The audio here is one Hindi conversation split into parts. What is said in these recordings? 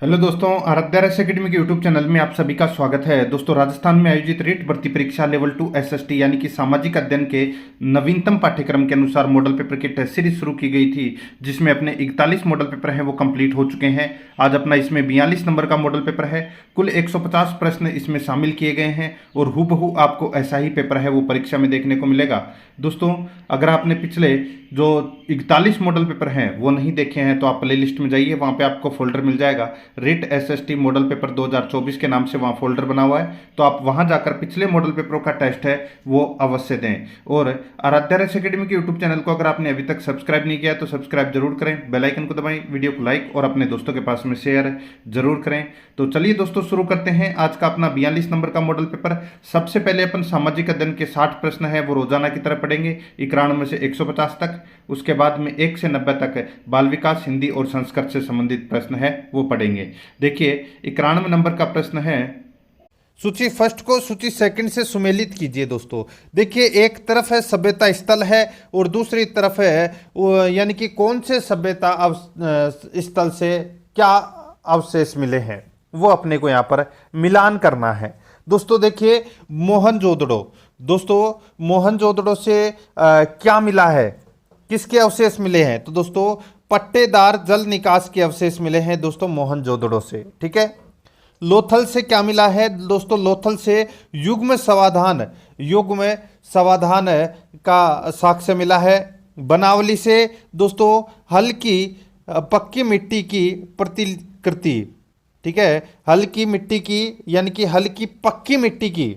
हेलो दोस्तों, आराध्या रस एकेडमी के यूट्यूब चैनल में आप सभी का स्वागत है। दोस्तों, राजस्थान में आयोजित रीट भर्ती परीक्षा लेवल 2 एसएसटी यानी कि सामाजिक अध्ययन के नवीनतम पाठ्यक्रम के अनुसार मॉडल पेपर की टेस्ट सीरीज शुरू की गई थी, जिसमें अपने 41 मॉडल पेपर हैं वो कंप्लीट हो चुके हैं। आज अपना इसमें 42 नंबर का मॉडल पेपर है। कुल 150 प्रश्न इसमें शामिल किए गए हैं और हूबहू आपको ऐसा ही पेपर है वो परीक्षा में देखने को मिलेगा। दोस्तों, अगर आपने पिछले जो 41 मॉडल पेपर हैं वो नहीं देखे हैं तो आप प्ले लिस्ट में जाइए, वहाँ पे आपको फोल्डर मिल जाएगा। रिट एसएसटी मॉडल पेपर 2024 के नाम से वहाँ फोल्डर बना हुआ है, तो आप वहाँ जाकर पिछले मॉडल पेपरों का टेस्ट है वो अवश्य दें। और आराध्या रस एकेडमी के यूट्यूब चैनल को अगर आपने अभी तक सब्सक्राइब नहीं किया तो सब्सक्राइब जरूर करें, बेल आइकन को दबाएं, वीडियो को लाइक और अपने दोस्तों के पास में शेयर जरूर करें। तो चलिए दोस्तों, शुरू करते हैं आज का अपना 42 नंबर का मॉडल पेपर। सबसे पहले अपन सामाजिक अध्ययन के 60 प्रश्न है वो रोजाना की तरह पढ़ेंगे, 91 से 150 तक। उसके बाद में 1 से 90 तक बाल विकास, हिंदी और संस्कृत से संबंधित प्रश्न है वो पढ़ेंगे। देखिए, 91 नंबर का प्रश्न है, सूची फर्स्ट को सूची सेकंड से सुमेलित कीजिए। दोस्तों देखिए, एक तरफ है सभ्यता स्थल है और दूसरी तरफ है यानी कि कौन से सभ्यता स्थल से क्या अवशेष मिले हैं वो अपने को यहाँ पर मिलान करना है। दोस्तों देखिए, मोहनजोदड़ो, दोस्तों मोहनजोदड़ो से क्या मिला है, किसके अवशेष मिले हैं? तो दोस्तों पट्टेदार जल निकास के अवशेष मिले हैं दोस्तों मोहनजोदड़ो से। ठीक है। लोथल से क्या मिला है? दोस्तों लोथल से युग्म समाधान का साक्ष्य मिला है। बनावली से दोस्तों हल्की पक्की मिट्टी की प्रतिकृति, ठीक है, हल्की मिट्टी की यानी कि हल्की पक्की मिट्टी की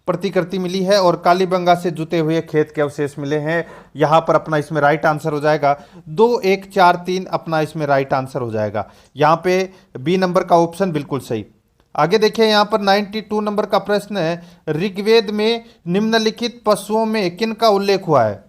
प्रतिकृति मिली है। और कालीबंगा से जुते हुए खेत के अवशेष मिले हैं। यहां पर अपना इसमें राइट आंसर हो जाएगा 2, 1, 4, 3 अपना इसमें राइट आंसर हो जाएगा। यहां पे बी नंबर का ऑप्शन बिल्कुल सही। आगे देखिए, यहां पर 92 नंबर का प्रश्न है, ऋग्वेद में निम्नलिखित पशुओं में किन का उल्लेख हुआ है?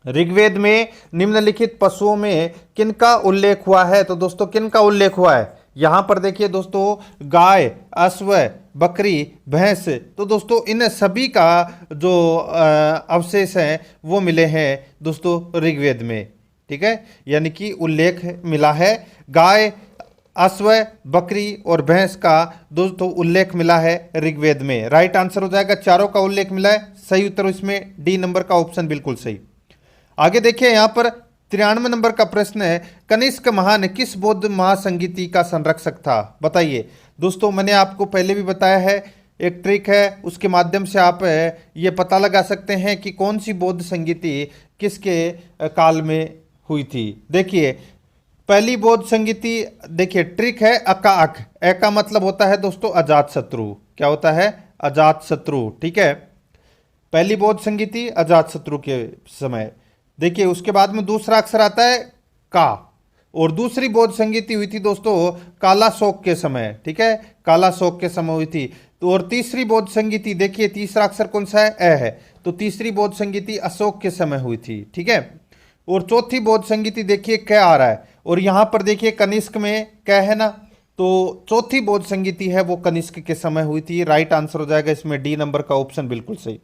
ऋग्वेद में निम्नलिखित पशुओं में किन का उल्लेख हुआ है? तो दोस्तों किन का उल्लेख हुआ है? यहां पर देखिए दोस्तों, गाय, अश्व, बकरी, भैंस। तो दोस्तों इन सभी का जो अवशेष हैं वो मिले हैं दोस्तों ऋग्वेद में। ठीक है, यानी कि उल्लेख मिला है। गाय, अश्व, बकरी और भैंस का दोस्तों उल्लेख मिला है ऋग्वेद में। राइट आंसर हो जाएगा, चारों का उल्लेख मिला है। सही उत्तर इसमें डी नंबर का ऑप्शन बिल्कुल सही। आगे देखिए, यहां पर 93 नंबर का प्रश्न है, कनिष्क महान किस बौद्ध महासंगीति का संरक्षक था? बताइए। दोस्तों मैंने आपको पहले भी बताया है, एक ट्रिक है, उसके माध्यम से आप ये पता लगा सकते हैं कि कौन सी बौद्ध संगीति किसके काल में हुई थी। देखिए, पहली बौद्ध संगीति, देखिए ट्रिक है अका अक। ए का मतलब होता है दोस्तों अजात शत्रु। क्या होता है? अजात शत्रु। ठीक है, पहली बौद्ध संगीति अजात शत्रु के समय। देखिए, उसके बाद में दूसरा अक्षर आता है का, और दूसरी बौद्ध संगीति हुई थी दोस्तों काला शोक के समय। ठीक है, काला शोक के समय हुई थी। तो और तीसरी बौद्ध संगीति, देखिए तीसरा अक्षर कौन सा है? ए है। तो तीसरी बौद्ध संगीति अशोक के समय हुई थी। ठीक है, और चौथी बौद्ध संगीति देखिए क आ रहा है, और यहां पर देखिए कनिष्क में क है ना, तो चौथी बौद्ध संगीति है वो कनिष्क के समय हुई थी। राइट आंसर हो जाएगा इसमें डी नंबर का ऑप्शन बिल्कुल सही।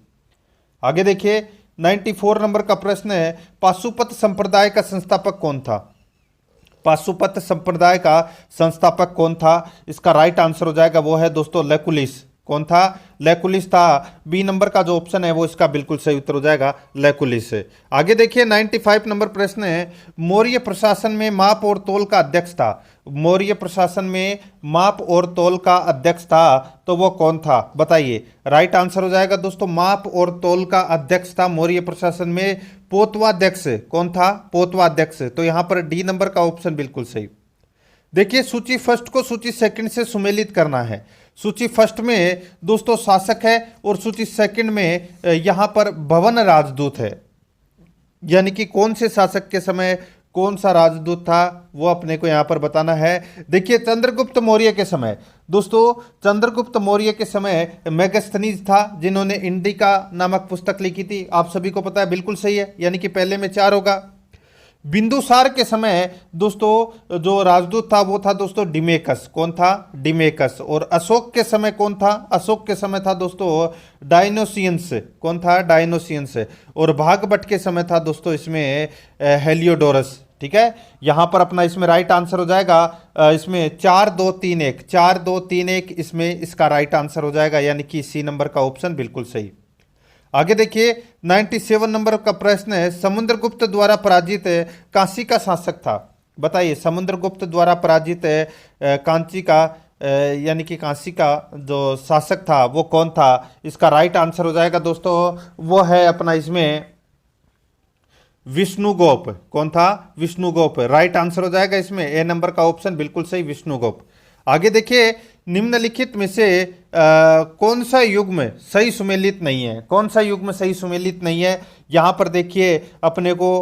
आगे देखिए, 94 नंबर का प्रश्न है, पाशुपत संप्रदाय का संस्थापक कौन था? पाशुपत संप्रदाय का संस्थापक कौन था? इसका राइट आंसर हो जाएगा वो है दोस्तों लैकुलिस। कौन था? लैकुलिस था। बी नंबर का जो ऑप्शन है वो इसका बिल्कुल सही उत्तर हो जाएगा लैकुलिस। आगे देखिए, 95 नंबर प्रश्न है, मौर्य प्रशासन में माप और तौल का अध्यक्ष था। मौर्य प्रशासन में माप और तौल का अध्यक्ष था, तो वो कौन था? बताइए। राइट आंसर हो जाएगा दोस्तों, माप और तौल का अध्यक्ष था मौर्य प्रशासन में पोतवाध्यक्ष। कौन था? पोतवाध्यक्ष। तो यहां पर डी नंबर का ऑप्शन बिल्कुल सही। देखिए, सूची फर्स्ट को सूची सेकंड से सुमेलित करना है। सूची फर्स्ट में दोस्तों शासक है और सूची सेकंड में यहां पर भवन राजदूत है, यानी कि कौन से शासक के समय कौन सा राजदूत था वो अपने को यहां पर बताना है। देखिए, चंद्रगुप्त मौर्य के समय, दोस्तों चंद्रगुप्त मौर्य के समय मेगास्थनीज था, जिन्होंने इंडिका नामक पुस्तक लिखी थी। आप सभी को पता है, बिल्कुल सही है, यानी कि पहले में 4 होगा। बिंदुसार के समय दोस्तों जो राजदूत था वो था दोस्तों डिमेकस। कौन था? डिमेकस। और अशोक के समय कौन था? अशोक के समय था दोस्तों डायनोसियंस। कौन था? डायनोसियंस। और भागभट्ट के समय था दोस्तों इसमें हेलियोडोरस। ठीक है, यहां पर अपना इसमें राइट आंसर हो जाएगा इसमें 4-2-3-1, 4-2-3-1 इसमें इसका राइट आंसर हो जाएगा, यानी कि सी नंबर का ऑप्शन बिल्कुल सही। आगे देखिए 97 नंबर का प्रश्न है, समुद्रगुप्त द्वारा पराजित काशी का शासक था। बताइए, समुद्रगुप्त द्वारा पराजित कांची का यानी कि काशी का जो शासक था वो कौन था? इसका राइट आंसर हो जाएगा दोस्तों, वो है अपना इसमें विष्णुगुप्त। कौन था? विष्णुगुप्त। राइट आंसर हो जाएगा इसमें ए नंबर का ऑप्शन बिल्कुल सही, विष्णुगुप्त। आगे देखिए, निम्नलिखित में से कौन सा युग्म सही सुमेलित नहीं है? कौन सा युग्म सही सुमेलित नहीं है? यहां पर देखिए अपने को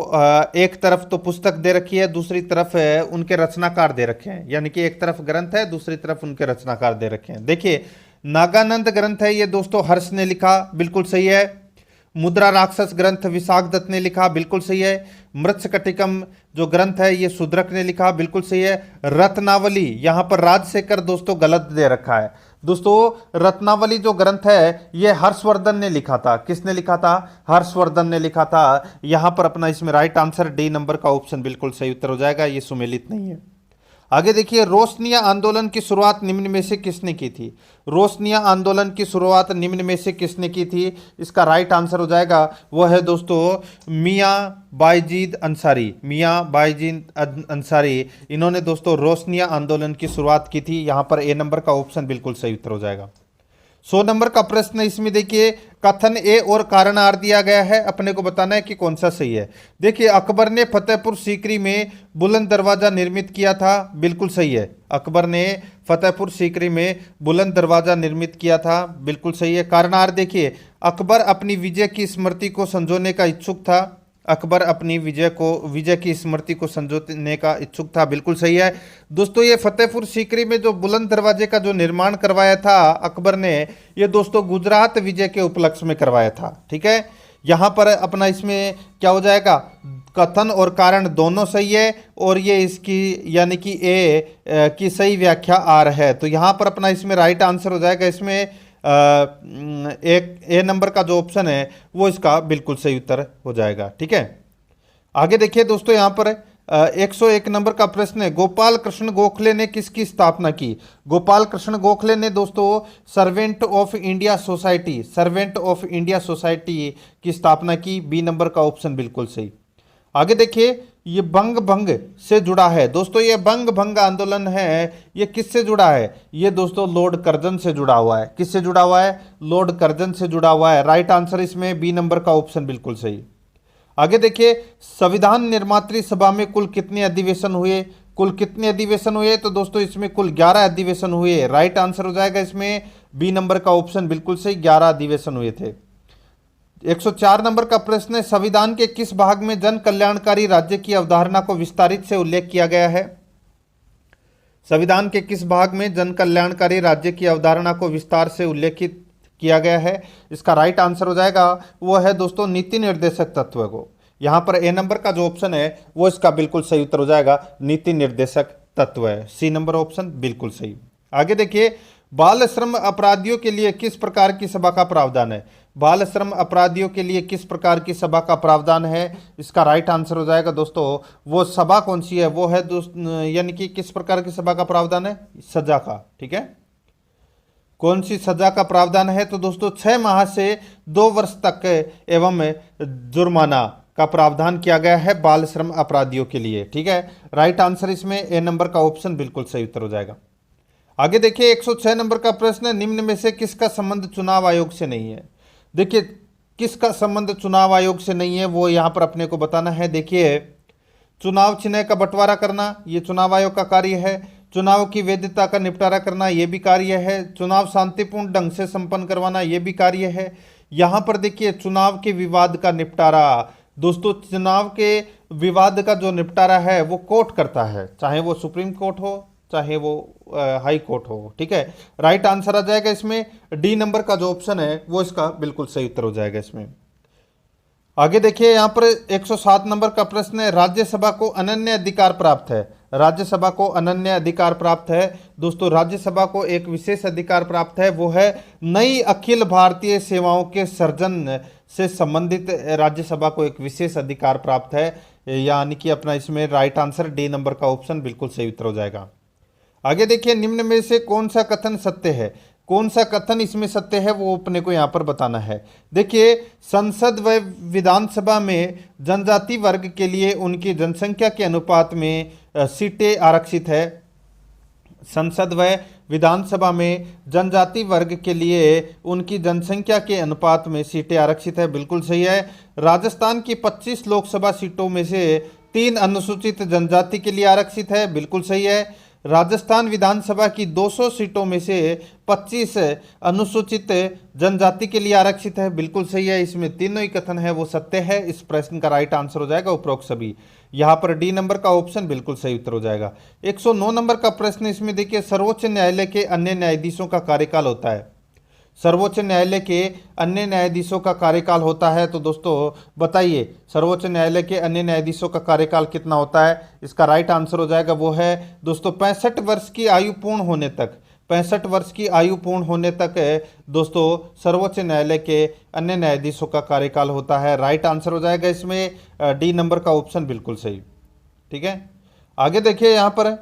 एक तरफ तो पुस्तक दे रखी है, दूसरी तरफ उनके रचनाकार दे रखे हैं, यानी कि एक तरफ ग्रंथ है, दूसरी तरफ उनके रचनाकार दे रखे हैं। देखिए नागानंद ग्रंथ है ये दोस्तों, हर्ष ने लिखा, बिल्कुल सही है। मुद्रा राक्षस ग्रंथ विशाख दत्त ने लिखा, बिल्कुल सही है। मृच्छकटिकम जो ग्रंथ है ये शूद्रक ने लिखा, बिल्कुल सही है। रत्नावली, यहां पर राजशेखर दोस्तों गलत दे रखा है। दोस्तों रत्नावली जो ग्रंथ है ये हर्षवर्धन ने लिखा था। किसने लिखा था? हर्षवर्धन ने लिखा था। यहां पर अपना इसमें राइट आंसर डी नंबर का ऑप्शन बिल्कुल सही उत्तर हो जाएगा, ये सुमेलित नहीं है। आगे देखिए, रोशनिया आंदोलन की शुरुआत निम्न में से किसने की थी? रोशनिया आंदोलन की शुरुआत निम्न में से किसने की थी? इसका राइट आंसर हो जाएगा वो है दोस्तों मियां बायजीद अंसारी। मियां बायजीद अंसारी, इन्होंने दोस्तों रोशनिया आंदोलन की शुरुआत की थी। यहां पर ए नंबर का ऑप्शन बिल्कुल सही उत्तर हो जाएगा। 100 नंबर का प्रश्न, इसमें देखिए कथन ए और कारण आर दिया गया है, अपने को बताना है कि कौन सा सही है। देखिए अकबर ने फतेहपुर सीकरी में बुलंद दरवाजा निर्मित किया था, बिल्कुल सही है। अकबर ने फतेहपुर सीकरी में बुलंद दरवाजा निर्मित किया था, बिल्कुल सही है। कारण आर देखिए, अकबर अपनी विजय की स्मृति को संजोने का इच्छुक था। अकबर अपनी विजय की स्मृति को संजोने का इच्छुक था, बिल्कुल सही है। दोस्तों ये फतेहपुर सीकरी में जो बुलंद दरवाजे का जो निर्माण करवाया था अकबर ने, ये दोस्तों गुजरात विजय के उपलक्ष्य में करवाया था, ठीक है। यहां पर अपना इसमें क्या हो जाएगा? कथन और कारण दोनों सही है, और ये इसकी यानी कि ए की सही व्याख्या आर है। तो यहां पर अपना इसमें राइट आंसर हो जाएगा इसमें एक ए नंबर का जो ऑप्शन है वो इसका बिल्कुल सही उत्तर हो जाएगा, ठीक है। आगे देखिए दोस्तों, यहां पर 101 नंबर का प्रश्न है, गोपाल कृष्ण गोखले ने किसकी स्थापना की? गोपाल कृष्ण गोखले ने दोस्तों servant of India society, servant of India society की स्थापना की। बी नंबर का ऑप्शन बिल्कुल सही। आगे देखिए, ये बंग भंग से जुड़ा है दोस्तों, ये बंग भंग आंदोलन है, ये किससे जुड़ा है? ये दोस्तों लॉर्ड कर्जन से जुड़ा हुआ है। किससे जुड़ा हुआ है? लॉर्ड कर्जन से जुड़ा हुआ है। राइट आंसर इसमें बी नंबर का ऑप्शन बिल्कुल सही। आगे देखिए, संविधान निर्मात्री सभा में कुल कितने अधिवेशन हुए? कुल कितने अधिवेशन हुए? तो दोस्तों इसमें कुल 11 अधिवेशन हुए। राइट आंसर हो जाएगा इसमें बी नंबर का ऑप्शन बिल्कुल सही, 11 अधिवेशन हुए थे। 104 नंबर का प्रश्न है, संविधान के किस भाग में जन कल्याणकारी राज्य की अवधारणा को विस्तारित से उल्लेख किया गया है? संविधान के किस भाग में जन कल्याणकारी राज्य की अवधारणा को विस्तार से उल्लेखित किया गया है? इसका राइट आंसर हो जाएगा वो है दोस्तों नीति निर्देशक तत्व को। यहां पर ए नंबर का जो ऑप्शन है वो इसका बिल्कुल सही उत्तर हो जाएगा, नीति निर्देशक तत्व है। सी नंबर ऑप्शन बिल्कुल सही। आगे देखिए, बाल श्रम अपराधियों के लिए किस प्रकार की सभा का प्रावधान है? बाल श्रम अपराधियों के लिए किस प्रकार की सभा का प्रावधान है? इसका राइट आंसर हो जाएगा दोस्तों, वो सभा कौन सी है? वो है यानी कि किस प्रकार की सभा का प्रावधान है? सजा का, ठीक है। कौन सी सजा का प्रावधान है? तो दोस्तों 6 माह से 2 वर्ष तक एवं जुर्माना का प्रावधान किया गया है बाल श्रम अपराधियों के लिए, ठीक है। राइट आंसर इसमें ए नंबर का ऑप्शन बिल्कुल सही उत्तर हो जाएगा। आगे देखिए, 106 नंबर का प्रश्न है, निम्न में से किसका संबंध चुनाव आयोग से नहीं है? देखिए किसका संबंध चुनाव आयोग से नहीं है वो यहां पर अपने को बताना है। देखिए, चुनाव चिन्ह का बंटवारा करना ये चुनाव आयोग का कार्य है। चुनाव की वैधता का निपटारा करना ये भी कार्य है। चुनाव शांतिपूर्ण ढंग से संपन्न करवाना ये भी कार्य है। यहां पर देखिए, चुनाव के विवाद का निपटारा, दोस्तों चुनाव के विवाद का जो निपटारा है वो कोर्ट करता है, चाहे वो सुप्रीम कोर्ट हो चाहे वो हाई कोर्ट हो, ठीक है। राइट आंसर आ जाएगा इसमें डी नंबर का जो ऑप्शन है वो इसका बिल्कुल सही उत्तर हो जाएगा इसमें। आगे देखिए, यहां पर 107 नंबर का प्रश्न है, राज्यसभा को अनन्य अधिकार प्राप्त है। राज्यसभा को अनन्य अधिकार प्राप्त है। दोस्तों राज्यसभा को एक विशेष अधिकार प्राप्त है, वो है नई अखिल भारतीय सेवाओं के सृजन से संबंधित राज्यसभा को एक विशेष अधिकार प्राप्त है। यानी कि अपना इसमें राइट आंसर डी नंबर का ऑप्शन बिल्कुल सही उत्तर हो जाएगा। आगे देखिए, निम्न में से कौन सा कथन सत्य है? कौन सा कथन इसमें सत्य है वो अपने को यहाँ पर बताना है। देखिए, संसद व विधानसभा में जनजाति वर्ग के लिए उनकी जनसंख्या के अनुपात में सीटें आरक्षित है। संसद व विधानसभा में जनजाति वर्ग के लिए उनकी जनसंख्या के अनुपात में सीटें आरक्षित है, बिल्कुल सही है। राजस्थान की 25 लोकसभा सीटों में से 3 अनुसूचित जनजाति के लिए आरक्षित है, बिल्कुल सही है। राजस्थान विधानसभा की 200 सीटों में से 25 अनुसूचित जनजाति के लिए आरक्षित है, बिल्कुल सही है। इसमें तीनों ही कथन है वो सत्य है। इस प्रश्न का राइट आंसर हो जाएगा उपरोक्त सभी। यहाँ पर डी नंबर का ऑप्शन बिल्कुल सही उत्तर हो जाएगा। 109 नंबर का प्रश्न, इसमें देखिए, सर्वोच्च न्यायालय के अन्य न्यायाधीशों का कार्यकाल होता है। सर्वोच्च न्यायालय के अन्य न्यायाधीशों का कार्यकाल होता है, तो दोस्तों बताइए सर्वोच्च न्यायालय के अन्य न्यायाधीशों का कार्यकाल कितना होता है? इसका राइट आंसर हो जाएगा वो है दोस्तों 65 वर्ष की आयु पूर्ण होने तक। 65 वर्ष की आयु पूर्ण होने तक दोस्तों सर्वोच्च न्यायालय के अन्य न्यायाधीशों का कार्यकाल होता है। राइट आंसर हो जाएगा इसमें डी नंबर का ऑप्शन बिल्कुल सही। ठीक है, आगे देखिए, यहाँ पर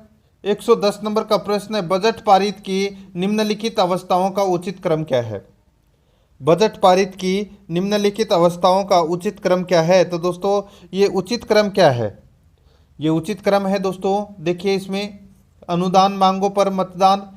110 नंबर का प्रश्न है, बजट पारित की निम्नलिखित अवस्थाओं का उचित क्रम क्या है? बजट पारित की निम्नलिखित अवस्थाओं का उचित क्रम क्या है? तो दोस्तों ये उचित क्रम क्या है? ये उचित क्रम है दोस्तों, देखिए इसमें अनुदान मांगों पर मतदान,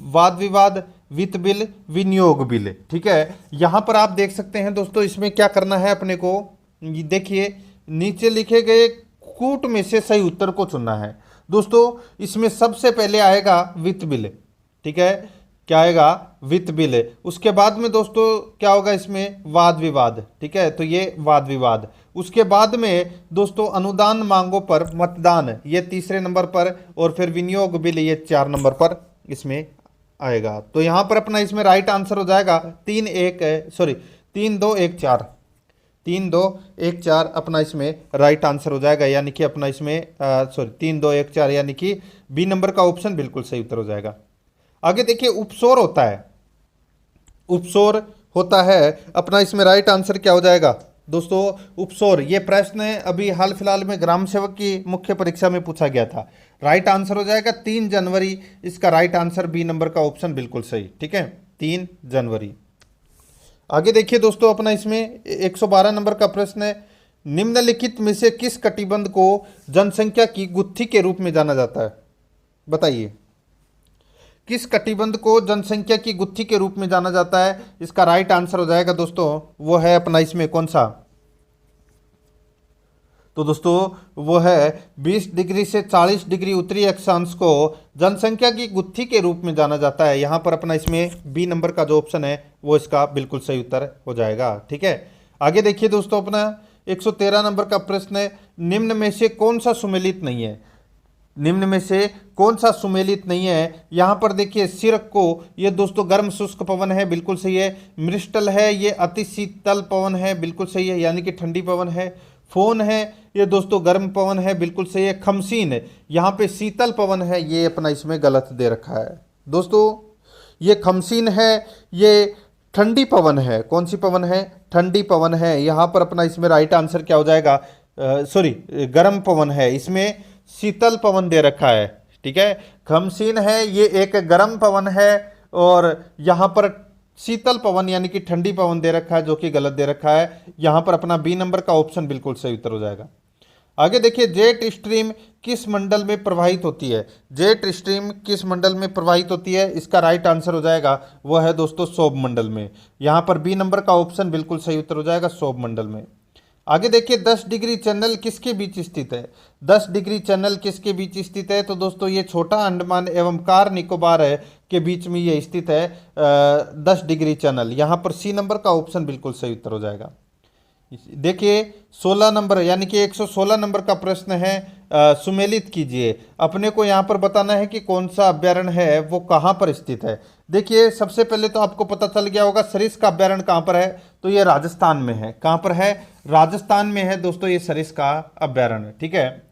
वाद विवाद, वित्त बिल, विनियोग बिल। ठीक है, यहाँ पर आप देख सकते हैं दोस्तों, इसमें क्या करना है अपने को, देखिए नीचे लिखे गए कूट में से सही उत्तर को चुनना है। दोस्तों इसमें सबसे पहले आएगा वित्त बिल। ठीक है, क्या आएगा? वित्त बिल। उसके बाद में दोस्तों क्या होगा इसमें? वाद विवाद। ठीक है, तो ये वाद विवाद। उसके बाद में दोस्तों अनुदान मांगों पर मतदान, ये तीसरे नंबर पर, और फिर विनियोग बिल ये 4 नंबर पर इसमें आएगा। तो यहाँ पर अपना इसमें राइट आंसर हो जाएगा 3 2 1 4। 3 2 1 4 अपना इसमें राइट आंसर हो जाएगा, यानी कि अपना इसमें 3 2 1 4 यानी कि बी नंबर का ऑप्शन बिल्कुल सही उत्तर हो जाएगा। आगे देखिए, उपसोर होता है। उपसोर होता है, अपना इसमें राइट आंसर क्या हो जाएगा दोस्तों? उपसोर। ये प्रश्न अभी हाल फिलहाल में ग्राम सेवक की मुख्य परीक्षा में पूछा गया था। राइट आंसर हो जाएगा 3 जनवरी। इसका राइट आंसर बी नंबर का ऑप्शन बिल्कुल सही। ठीक है, 3 जनवरी। आगे देखिए दोस्तों, अपना इसमें 112 नंबर का प्रश्न है, निम्नलिखित में से किस कटिबंध को जनसंख्या की गुत्थी के रूप में जाना जाता है? बताइए, किस कटिबंध को जनसंख्या की गुत्थी के रूप में जाना जाता है? इसका राइट आंसर हो जाएगा दोस्तों वो है अपना इसमें कौन सा? तो दोस्तों वो है 20 डिग्री से 40 डिग्री उत्तरी अक्षांश को जनसंख्या की गुत्थी के रूप में जाना जाता है। यहाँ पर अपना इसमें बी नंबर का जो ऑप्शन है वो इसका बिल्कुल सही उत्तर हो जाएगा। ठीक है, आगे देखिए दोस्तों, अपना 113 नंबर का प्रश्न है, निम्न में से कौन सा सुमेलित नहीं है? निम्न में से कौन सा सुमेलित नहीं है? यहाँ पर देखिए, सिरक को, ये दोस्तों गर्म शुष्क पवन है, बिल्कुल सही है। मृष्टल है, ये अति शीतल पवन है, बिल्कुल सही है, यानी कि ठंडी पवन है। फोन है, ये दोस्तों गर्म पवन है, बिल्कुल सही है। खमसीन है, यहाँ पे शीतल पवन है, ये अपना इसमें गलत दे रखा है दोस्तों। ये खमसीन है, ये ठंडी पवन है। कौन सी पवन है? ठंडी पवन है। यहाँ पर अपना इसमें राइट आंसर क्या हो जाएगा? गर्म पवन है, इसमें शीतल पवन दे रखा है। ठीक है, खमसीन है, ये एक गर्म पवन है, और यहाँ पर शीतल पवन यानी कि ठंडी पवन दे रखा है, जो कि गलत दे रखा है। यहाँ पर अपना बी नंबर का ऑप्शन बिल्कुल सही उत्तर हो जाएगा। आगे देखिए, जेट स्ट्रीम किस मंडल में प्रवाहित होती है? जेट स्ट्रीम किस मंडल में प्रवाहित होती है? इसका राइट आंसर हो जाएगा वो है दोस्तों सौभ मंडल में। यहाँ पर बी नंबर का ऑप्शन बिल्कुल सही उत्तर हो जाएगा, सौभ मंडल में। आगे देखिए, 10 डिग्री चैनल किसके बीच स्थित है? 10 डिग्री चैनल किसके बीच स्थित है? तो दोस्तों ये छोटा अंडमान एवं कार निकोबार के बीच में ये स्थित है 10 डिग्री चैनल। यहाँ पर सी नंबर का ऑप्शन बिल्कुल सही उत्तर हो जाएगा। देखिए 16 नंबर यानी कि 116 नंबर का प्रश्न है, सुमेलित कीजिए। अपने को यहाँ पर बताना है कि कौन सा अभ्यारण्य है वो कहाँ पर स्थित है। देखिए सबसे पहले तो आपको पता चल गया होगा सरिस का अभ्यारण्य कहाँ पर है, तो ये राजस्थान में है। कहाँ पर है? राजस्थान में है दोस्तों ये सरिस का अभ्यारण्य। ठीक है,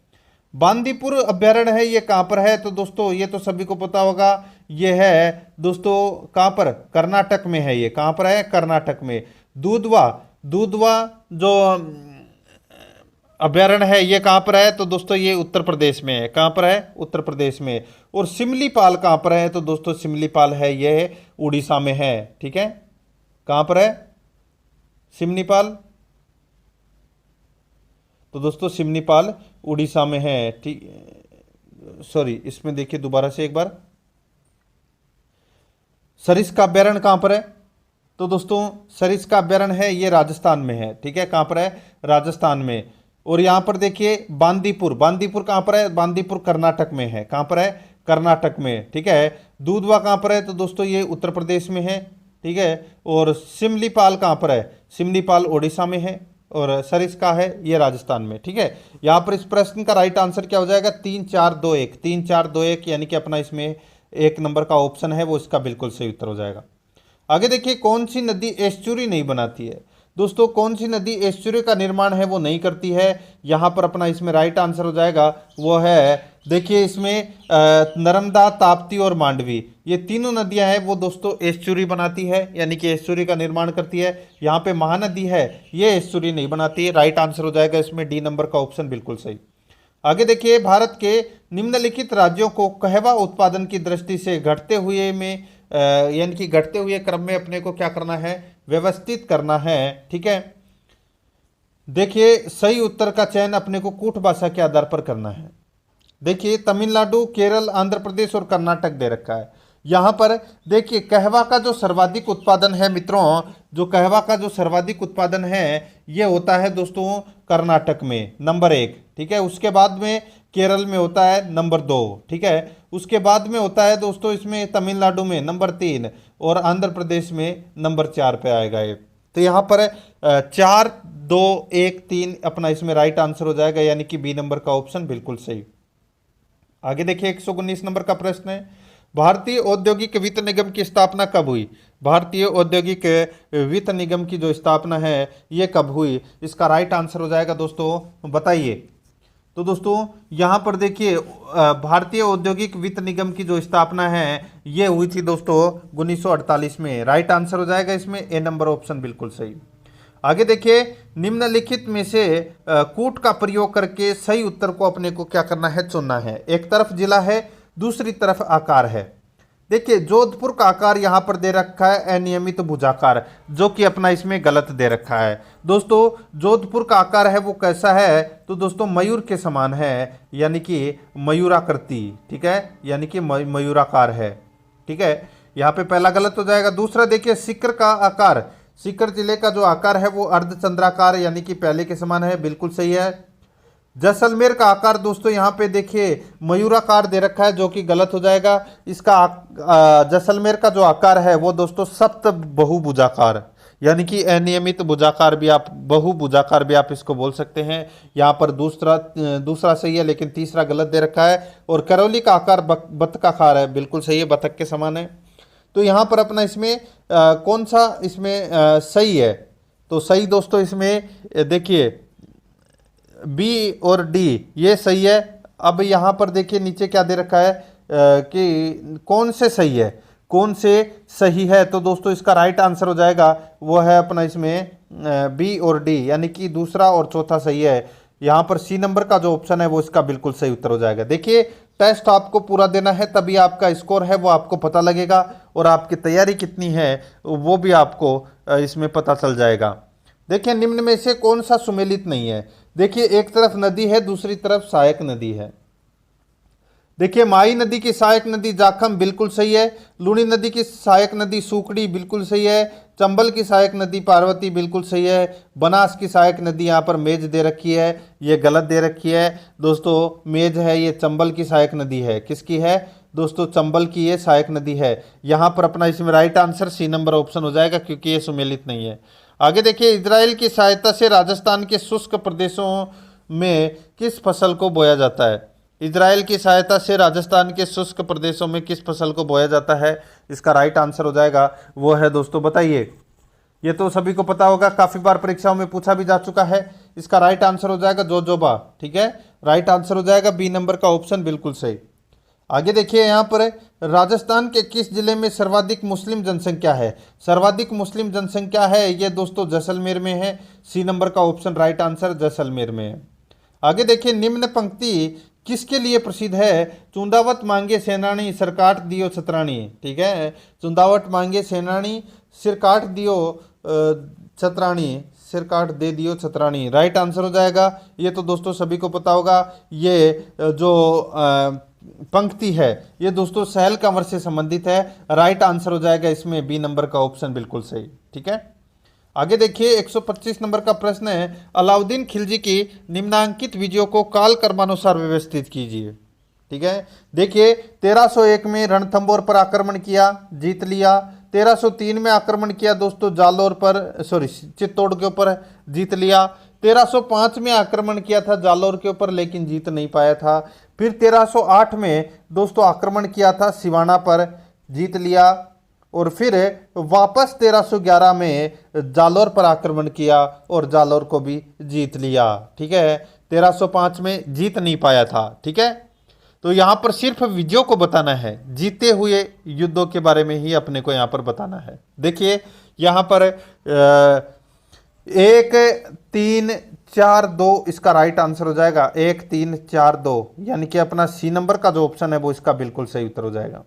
बांदीपुर अभ्यारण्य है, ये कहाँ पर है? तो दोस्तों ये तो सभी को पता होगा, ये है दोस्तों कहाँ पर? कर्नाटक में है। ये कहाँ पर है? कर्नाटक में। दूधवा जो अभ्यारण्य है ये कहाँ पर है? तो दोस्तों ये उत्तर प्रदेश में है। कहाँ पर है? उत्तर प्रदेश में। और सिमलीपाल कहाँ पर है? तो दोस्तों सिमलीपाल है ये उड़ीसा में है। ठीक है, कहाँ पर है सिमलीपाल? तो दोस्तों सिमलीपाल उड़ीसा में है। ठीक, सॉरी, इसमें देखिए दोबारा से एक बार, सरिस्का अभ्यारण्य कहाँ पर है? तो दोस्तों सरिस्का अभ्यारण्य है ये राजस्थान में है। ठीक है, कहाँ पर है? राजस्थान में। और यहाँ पर देखिए बांदीपुर, बांदीपुर कहाँ पर है? बांदीपुर कर्नाटक में है। कहाँ पर है? कर्नाटक में। ठीक है, दूधवा कहाँ पर है? तो दोस्तों ये उत्तर प्रदेश में है। ठीक है, और सिमलीपाल कहाँ पर है? सिमलीपाल उड़ीसा में है। और सरिस्का है ये राजस्थान में। ठीक है, यहाँ पर इस प्रश्न का राइट आंसर क्या हो जाएगा? 3 4 2 1, 3 4 2 1, यानी कि अपना इसमें एक नंबर का ऑप्शन है वो इसका बिल्कुल सही उत्तर हो जाएगा। आगे देखिए, कौन सी नदी एस्चुरी नहीं बनाती है? दोस्तों कौन सी नदी एस्चुरी का निर्माण है वो नहीं करती है? यहाँ पर अपना इसमें राइट आंसर हो जाएगा वो है, देखिए इसमें नर्मदा, ताप्ती और मांडवी, ये तीनों नदियां हैं वो दोस्तों एस्चुरी बनाती है, यानी कि एस्चुरी का निर्माण करती है। यहाँ पे महानदी है ये एस्चुरी नहीं बनाती है। राइट आंसर हो जाएगा इसमें डी नंबर का ऑप्शन बिल्कुल सही। आगे देखिए, भारत के निम्नलिखित राज्यों को कहवा उत्पादन की दृष्टि से घटते हुए में यानी कि घटते हुए क्रम में अपने को क्या करना है? व्यवस्थित करना है। ठीक है, देखिए सही उत्तर का चयन अपने को कूट भाषा के आधार पर करना है। देखिए तमिलनाडु, केरल, आंध्र प्रदेश और कर्नाटक दे रखा है। यहाँ पर देखिए कहवा का जो सर्वाधिक उत्पादन है मित्रों, जो कहवा का जो सर्वाधिक उत्पादन है ये होता है दोस्तों कर्नाटक में नंबर 1। ठीक है, उसके बाद में केरल में होता है नंबर 2। ठीक है, उसके बाद में होता है दोस्तों इसमें तमिलनाडु में नंबर 3 और आंध्र प्रदेश में नंबर 4 पे आएगा ये। तो यहाँ पर 4 2 1 3 अपना इसमें राइट आंसर हो जाएगा, यानी कि बी नंबर का ऑप्शन बिल्कुल सही। आगे देखिए 119 नंबर का प्रश्न है, भारतीय औद्योगिक वित्त निगम की स्थापना कब हुई? भारतीय औद्योगिक वित्त निगम की जो स्थापना है ये कब हुई? इसका राइट आंसर हो जाएगा दोस्तों, बताइए। तो दोस्तों यहाँ पर देखिए भारतीय औद्योगिक वित्त निगम की जो स्थापना है ये हुई थी दोस्तों 1948 में। राइट आंसर हो जाएगा इसमें ए नंबर ऑप्शन बिल्कुल सही। आगे देखिए, निम्नलिखित में से कूट का प्रयोग करके सही उत्तर को अपने को क्या करना है? चुनना है। एक तरफ जिला है, दूसरी तरफ आकार है। देखिए जोधपुर का आकार यहाँ पर दे रखा है अनियमित भुजाकार, जो कि अपना इसमें गलत दे रखा है। दोस्तों जोधपुर का आकार है वो कैसा है? तो दोस्तों मयूर के समान है, यानी कि मयूराकृति। ठीक है, यानी कि मयूराकार है। ठीक है, यहाँ पे पहला गलत हो जाएगा। दूसरा देखिए सीकर का आकार, सीकर जिले का जो आकार है वो अर्धचंद्राकार यानी कि पहले के समान है, बिल्कुल सही है। जैसलमेर का आकार दोस्तों यहाँ पे देखिए मयूराकार दे रखा है, जो कि गलत हो जाएगा। इसका जैसलमेर का जो आकार है वो दोस्तों सप्त बहुभुजाकार यानी कि अनियमित भुजाकार भी आप, बहुभुजाकार भी आप इसको बोल सकते हैं। यहाँ पर दूसरा सही है, लेकिन तीसरा गलत दे रखा है। और करौली का आकार बतकाकार है, बिल्कुल सही है, बतख के समान है। तो यहाँ पर अपना इसमें कौन सा इसमें सही है? तो सही दोस्तों इसमें देखिए बी और डी ये सही है। अब यहाँ पर देखिए नीचे क्या दे रखा है कि कौन से सही है, कौन से सही है? तो दोस्तों इसका राइट आंसर हो जाएगा वो है अपना इसमें बी और डी, यानी कि दूसरा और चौथा सही है। यहाँ पर सी नंबर का जो ऑप्शन है वो इसका बिल्कुल सही उत्तर हो जाएगा। देखिए टेस्ट आपको पूरा देना है, तभी आपका स्कोर है वो आपको पता लगेगा, और आपकी तैयारी कितनी है वो भी आपको इसमें पता चल जाएगा। देखिए निम्न में से कौन सा सुमेलित नहीं है? देखिए एक तरफ नदी है, दूसरी तरफ सहायक नदी है। देखिए माई नदी की सहायक नदी जाखम बिल्कुल सही है। लूणी नदी की सहायक नदी सूकड़ी बिल्कुल सही है। चंबल की सहायक नदी पार्वती बिल्कुल सही है। बनास की सहायक नदी यहाँ पर मेज दे रखी है, ये गलत दे रखी है दोस्तों। मेज है ये चंबल की सहायक नदी है। किसकी है दोस्तों? चंबल की ये सहायक नदी है। यहाँ पर अपना इसमें right answer C number option हो जाएगा, क्योंकि ये सुमेलित नहीं है। आगे देखिए, इजराइल की सहायता से राजस्थान के शुष्क प्रदेशों में किस फसल को बोया जाता है? इजराइल की सहायता से राजस्थान के शुष्क प्रदेशों में किस फसल को बोया जाता है? इसका राइट आंसर हो जाएगा वो है दोस्तों, बताइए। ये तो सभी को पता होगा, काफ़ी बार परीक्षाओं में पूछा भी जा चुका है। इसका राइट आंसर हो जाएगा जोजोबा। ठीक है, राइट आंसर हो जाएगा बी नंबर का ऑप्शन बिल्कुल सही। आगे देखिए यहाँ पर राजस्थान के किस जिले में सर्वाधिक मुस्लिम जनसंख्या है? सर्वाधिक मुस्लिम जनसंख्या है ये दोस्तों जैसलमेर में है। सी नंबर का ऑप्शन राइट आंसर जैसलमेर में है। आगे देखिए, निम्न पंक्ति किसके लिए प्रसिद्ध है? चुंदावत मांगे सेनानी सिरकाठ दियो छतरानी। ठीक है, चुंदावट मांगे सेनानी सिरकाठ दियो छतरानी, सिरकाठ दे दियो छतरानी, राइट आंसर हो जाएगा। ये तो दोस्तों सभी को पता होगा, ये जो पंक्ति है ये दोस्तों सहल कंवर से संबंधित है। राइट आंसर हो जाएगा इसमें बी नंबर का ऑप्शन बिल्कुल सही। ठीक है, आगे देखिए 125 नंबर का प्रश्न है, अलाउद्दीन खिलजी की निम्नांकित विजयों को काल क्रमानुसार व्यवस्थित कीजिए। ठीक है, देखिए 1301 में रणथंभौर पर आक्रमण किया, जीत लिया। 1303 में आक्रमण किया दोस्तों जालौर पर, सॉरी चित्तौड़ के ऊपर, जीत लिया। 1305 में आक्रमण किया था जालौर के ऊपर लेकिन जीत नहीं पाया था। फिर 1308 में दोस्तों आक्रमण किया था सिवाना पर, जीत लिया। और फिर वापस 1311 में जालौर पर आक्रमण किया और जालौर को भी जीत लिया। ठीक है, 1305 में जीत नहीं पाया था। ठीक है, तो यहाँ पर सिर्फ विजयों को बताना है, जीते हुए युद्धों के बारे में ही अपने को यहाँ पर बताना है। देखिए यहाँ पर 1 3 4 2 इसका राइट आंसर हो जाएगा। 1 3 4 2 यानी कि अपना सी नंबर का जो ऑप्शन है वो इसका बिल्कुल सही उत्तर हो जाएगा।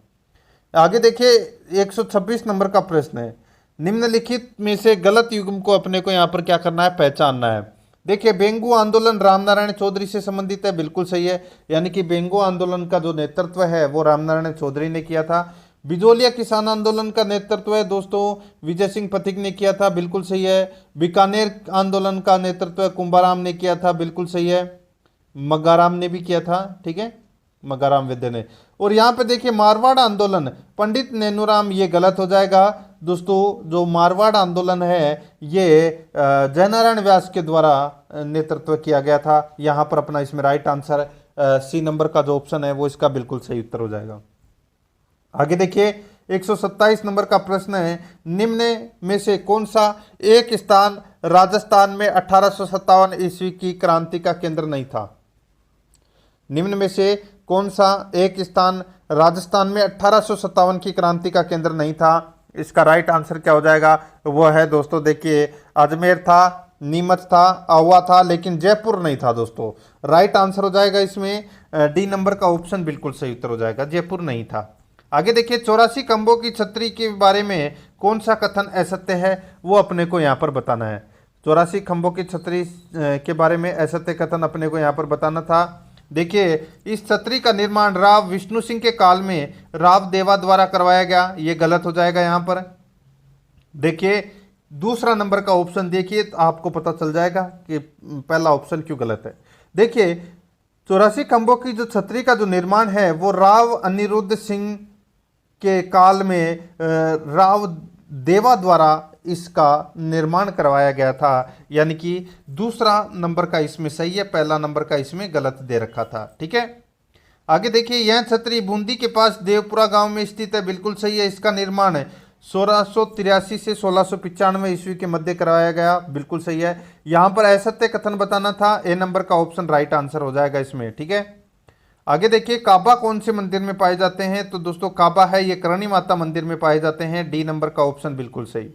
आगे देखिए 126 नंबर का प्रश्न है, निम्नलिखित में से गलत युग्म को अपने को यहाँ पर क्या करना है? पहचानना है। देखिए बेंगू आंदोलन रामनारायण चौधरी से संबंधित है, बिल्कुल सही है, यानी कि बेंगू आंदोलन का जो नेतृत्व है वो रामनारायण चौधरी ने किया था। बिजोलिया किसान आंदोलन का नेतृत्व है दोस्तों विजय सिंह पथिक ने किया था, बिल्कुल सही है। बीकानेर आंदोलन का नेतृत्व कुंभाराम ने किया था, बिल्कुल सही है। मग्गाराम ने भी किया था, ठीक है, मग्गाराम वैद्य ने। और यहाँ पे देखिए मारवाड़ आंदोलन पंडित नेनूराम, ये गलत हो जाएगा दोस्तों। जो मारवाड़ आंदोलन है ये जयनारायण व्यास के द्वारा नेतृत्व किया गया था। यहाँ पर अपना इसमें राइट आंसर सी नंबर का जो ऑप्शन है वो इसका बिल्कुल सही उत्तर हो जाएगा। आगे देखिए 127 नंबर का प्रश्न है, निम्न में से कौन सा एक स्थान राजस्थान में 1857 ईस्वी की क्रांति का केंद्र नहीं था? निम्न में से कौन सा एक स्थान राजस्थान में 1857 की क्रांति का केंद्र नहीं था? इसका राइट आंसर क्या हो जाएगा? वो है दोस्तों देखिए अजमेर था, नीमच था, आहुआ था, लेकिन जयपुर नहीं था दोस्तों। राइट आंसर हो जाएगा इसमें डी नंबर का ऑप्शन बिल्कुल सही उत्तर हो जाएगा, जयपुर नहीं था। आगे देखिए 84 खंभों की छतरी के बारे में कौन सा कथन असत्य है? वो अपने को यहाँ पर बताना है। 84 खंभों की छतरी के बारे में असत्य कथन अपने को यहाँ पर बताना था। देखिए इस छतरी का निर्माण राव विष्णु सिंह के काल में राव देवा द्वारा करवाया गया, ये गलत हो जाएगा यहाँ पर। देखिए दूसरा नंबर का ऑप्शन देखिए तो आपको पता चल जाएगा कि पहला ऑप्शन क्यों गलत है। देखिए 84 खंभों की जो छतरी का जो निर्माण है वो राव अनिरुद्ध सिंह के काल में राव देवा द्वारा इसका निर्माण करवाया गया था, यानी कि दूसरा नंबर का इसमें सही है, पहला नंबर का इसमें गलत दे रखा था। ठीक है, आगे देखिए यह छतरी बूंदी के पास देवपुरा गांव में स्थित है, बिल्कुल सही है। इसका निर्माण 1683 से 1695 ईस्वी के मध्य करवाया गया, बिल्कुल सही है। यहाँ पर असत्य कथन बताना था, ए नंबर का ऑप्शन राइट आंसर हो जाएगा इसमें। ठीक है, आगे देखिए काबा कौन से मंदिर में पाए जाते हैं? तो दोस्तों काबा है ये करणी माता मंदिर में पाए जाते हैं, डी नंबर का ऑप्शन बिल्कुल सही।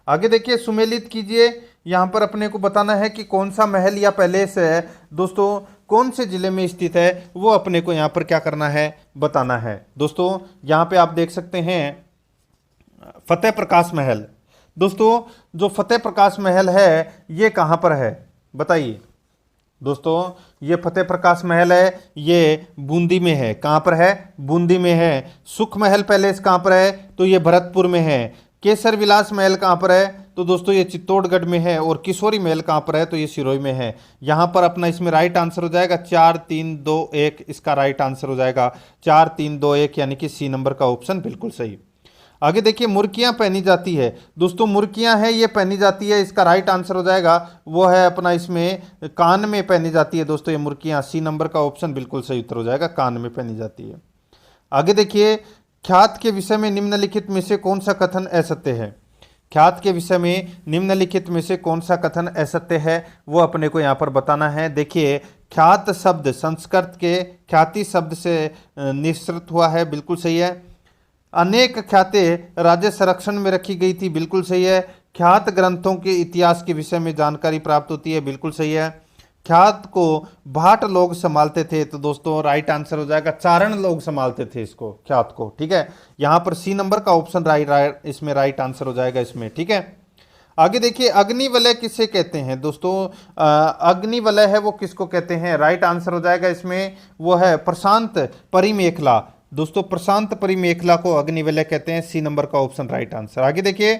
आगे देखिए सुमेलित कीजिए, यहाँ पर अपने को बताना है कि कौन सा महल या पैलेस है दोस्तों कौन से जिले में स्थित है, वो अपने को यहाँ पर क्या करना है? बताना है। दोस्तों यहाँ पे आप देख सकते हैं फतेह प्रकाश महल। दोस्तों जो फतेह प्रकाश महल है ये कहाँ पर है बताइए? दोस्तों ये फतेह प्रकाश महल है ये बूंदी में है। कहाँ पर है? बूंदी में है। सुख महल पैलेस कहाँ पर है? तो ये भरतपुर में है। केसर विलास महल कहाँ पर है? तो दोस्तों ये चित्तौड़गढ़ में है। और किशोरी महल कहाँ पर है? तो ये सिरोही में है। यहाँ पर अपना इसमें राइट आंसर हो जाएगा 4 3 2 1, इसका राइट आंसर हो जाएगा 4 3 2 1, यानी कि सी नंबर का ऑप्शन बिल्कुल सही। आगे देखिए मुर्कियां पहनी जाती है। दोस्तों मुर्कियां है ये पहनी जाती है, इसका राइट आंसर हो जाएगा वो है अपना इसमें कान में पहनी जाती है दोस्तों ये मुर्कियां, सी नंबर का ऑप्शन बिल्कुल सही उत्तर हो जाएगा, कान में पहनी जाती है। आगे देखिए ख्यात के विषय में निम्नलिखित में से कौन सा कथन असत्य है? ख्यात के विषय में निम्नलिखित में से कौन सा कथन असत्य है वो अपने को यहाँ पर बताना है। देखिए ख्यात शब्द संस्कृत के ख्याति शब्द से निःसृत हुआ है, बिल्कुल सही है। अनेक ख्यातें राज्य संरक्षण में रखी गई थी, बिल्कुल सही है। ख्यात ग्रंथों के इतिहास के विषय में जानकारी प्राप्त होती है, बिल्कुल सही है। ख्यात को भाट लोग संभालते थे। तो दोस्तों राइट आंसर हो जाएगा चारण लोग संभालते थे इसको, ख्यात को। ठीक है, यहां पर सी नंबर का ऑप्शन इसमें राइट आंसर हो जाएगा इसमें। ठीक है, आगे देखिए, अग्निवलय किसे कहते हैं दोस्तों? अग्निवलय है वो किसको कहते हैं? राइट आंसर हो जाएगा इसमें वो है प्रशांत परिमेखला। दोस्तों प्रशांत परिमेखला को अग्निवलय कहते हैं। सी नंबर का ऑप्शन राइट आंसर। आगे देखिए,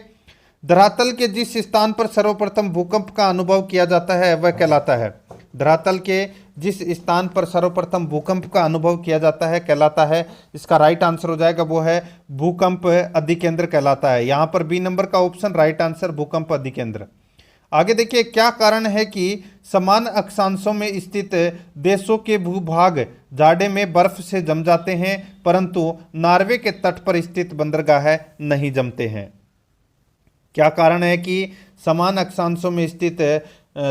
धरातल के जिस स्थान पर सर्वप्रथम भूकंप का अनुभव किया जाता है वह कहलाता है। धरातल के जिस स्थान पर सर्वप्रथम भूकंप का अनुभव किया जाता है कहलाता है। इसका राइट आंसर हो जाएगा वो है भूकंप अधिकेंद्र कहलाता है। यहां पर बी नंबर का ऑप्शन राइट आंसर भूकंप अधिकेंद्र। आगे देखिए, क्या कारण है कि समान अक्षांशों में स्थित देशों के भूभाग जाड़े में बर्फ से जम जाते हैं परंतु नॉर्वे के तट पर स्थित बंदरगाह नहीं जमते हैं? क्या कारण है कि समान अक्षांशों में स्थित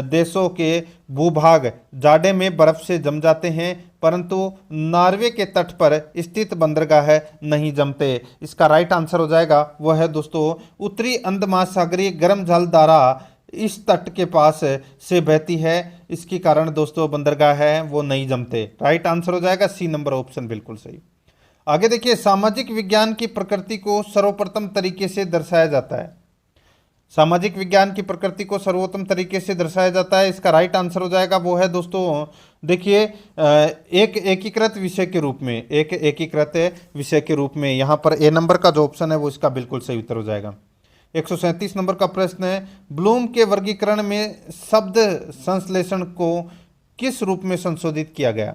देशों के भूभाग जाड़े में बर्फ से जम जाते हैं परंतु नॉर्वे के तट पर स्थित बंदरगाह नहीं जमते? इसका राइट आंसर हो जाएगा वह है दोस्तों उत्तरी अंध महासागरीय गर्म जल धारा इस तट के पास से बहती है, इसके कारण दोस्तों बंदरगाह है वो नहीं जमते। राइट आंसर हो जाएगा सी नंबर ऑप्शन, बिल्कुल सही। आगे देखिए, सामाजिक विज्ञान की प्रकृति को सर्वप्रथम तरीके से दर्शाया जाता है। सामाजिक विज्ञान की प्रकृति को सर्वोत्तम तरीके से दर्शाया जाता है। इसका राइट आंसर हो जाएगा वो है दोस्तों देखिए एक एकीकृत विषय के रूप में, एक एकीकृत विषय के रूप में। यहाँ पर ए नंबर का जो ऑप्शन है वो इसका बिल्कुल सही उत्तर हो जाएगा। 137 नंबर का प्रश्न है, ब्लूम के वर्गीकरण में शब्द संश्लेषण को किस रूप में संशोधित किया गया?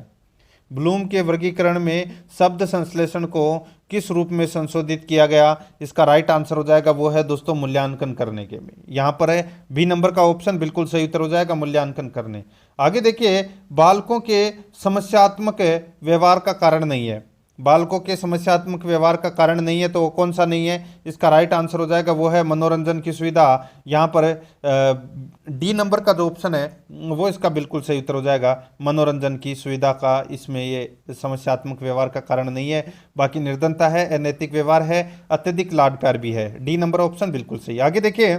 ब्लूम के वर्गीकरण में शब्द संश्लेषण को किस रूप में संशोधित किया गया? इसका राइट आंसर हो जाएगा वो है दोस्तों मूल्यांकन करने के में। यहाँ पर है बी नंबर का ऑप्शन बिल्कुल सही उत्तर हो जाएगा मूल्यांकन करने। आगे देखिए, बालकों के समस्यात्मक व्यवहार का कारण नहीं है। बालकों के समस्यात्मक व्यवहार का कारण नहीं है तो वो कौन सा नहीं है? इसका राइट आंसर हो जाएगा वो है मनोरंजन की सुविधा। यहाँ पर डी नंबर का जो ऑप्शन है वो इसका बिल्कुल सही उत्तर हो जाएगा। मनोरंजन की सुविधा का इसमें ये समस्यात्मक व्यवहार का कारण नहीं है। बाकी निर्धनता है, अनैतिक व्यवहार है, अत्यधिक लाड प्यार भी है। डी नंबर ऑप्शन बिल्कुल सही। आगे देखिए,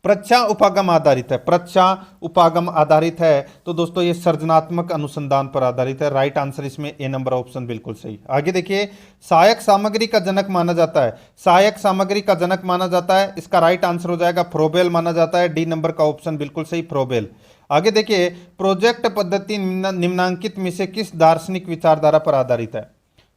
प्रच्छा उपागम आधारित है। प्रच्छा उपागम आधारित है तो दोस्तों ये सृजनात्मक अनुसंधान पर आधारित है। राइट आंसर इसमें ए नंबर ऑप्शन बिल्कुल सही। आगे देखिए, सहायक सामग्री का जनक माना जाता है। सहायक सामग्री का जनक माना जाता है, इसका राइट आंसर हो जाएगा फ्रोबेल माना जाता है। डी नंबर का ऑप्शन बिल्कुल सही, फ्रोबेल। आगे देखिए, प्रोजेक्ट पद्धति निम्नांकित में से किस दार्शनिक विचारधारा पर आधारित है?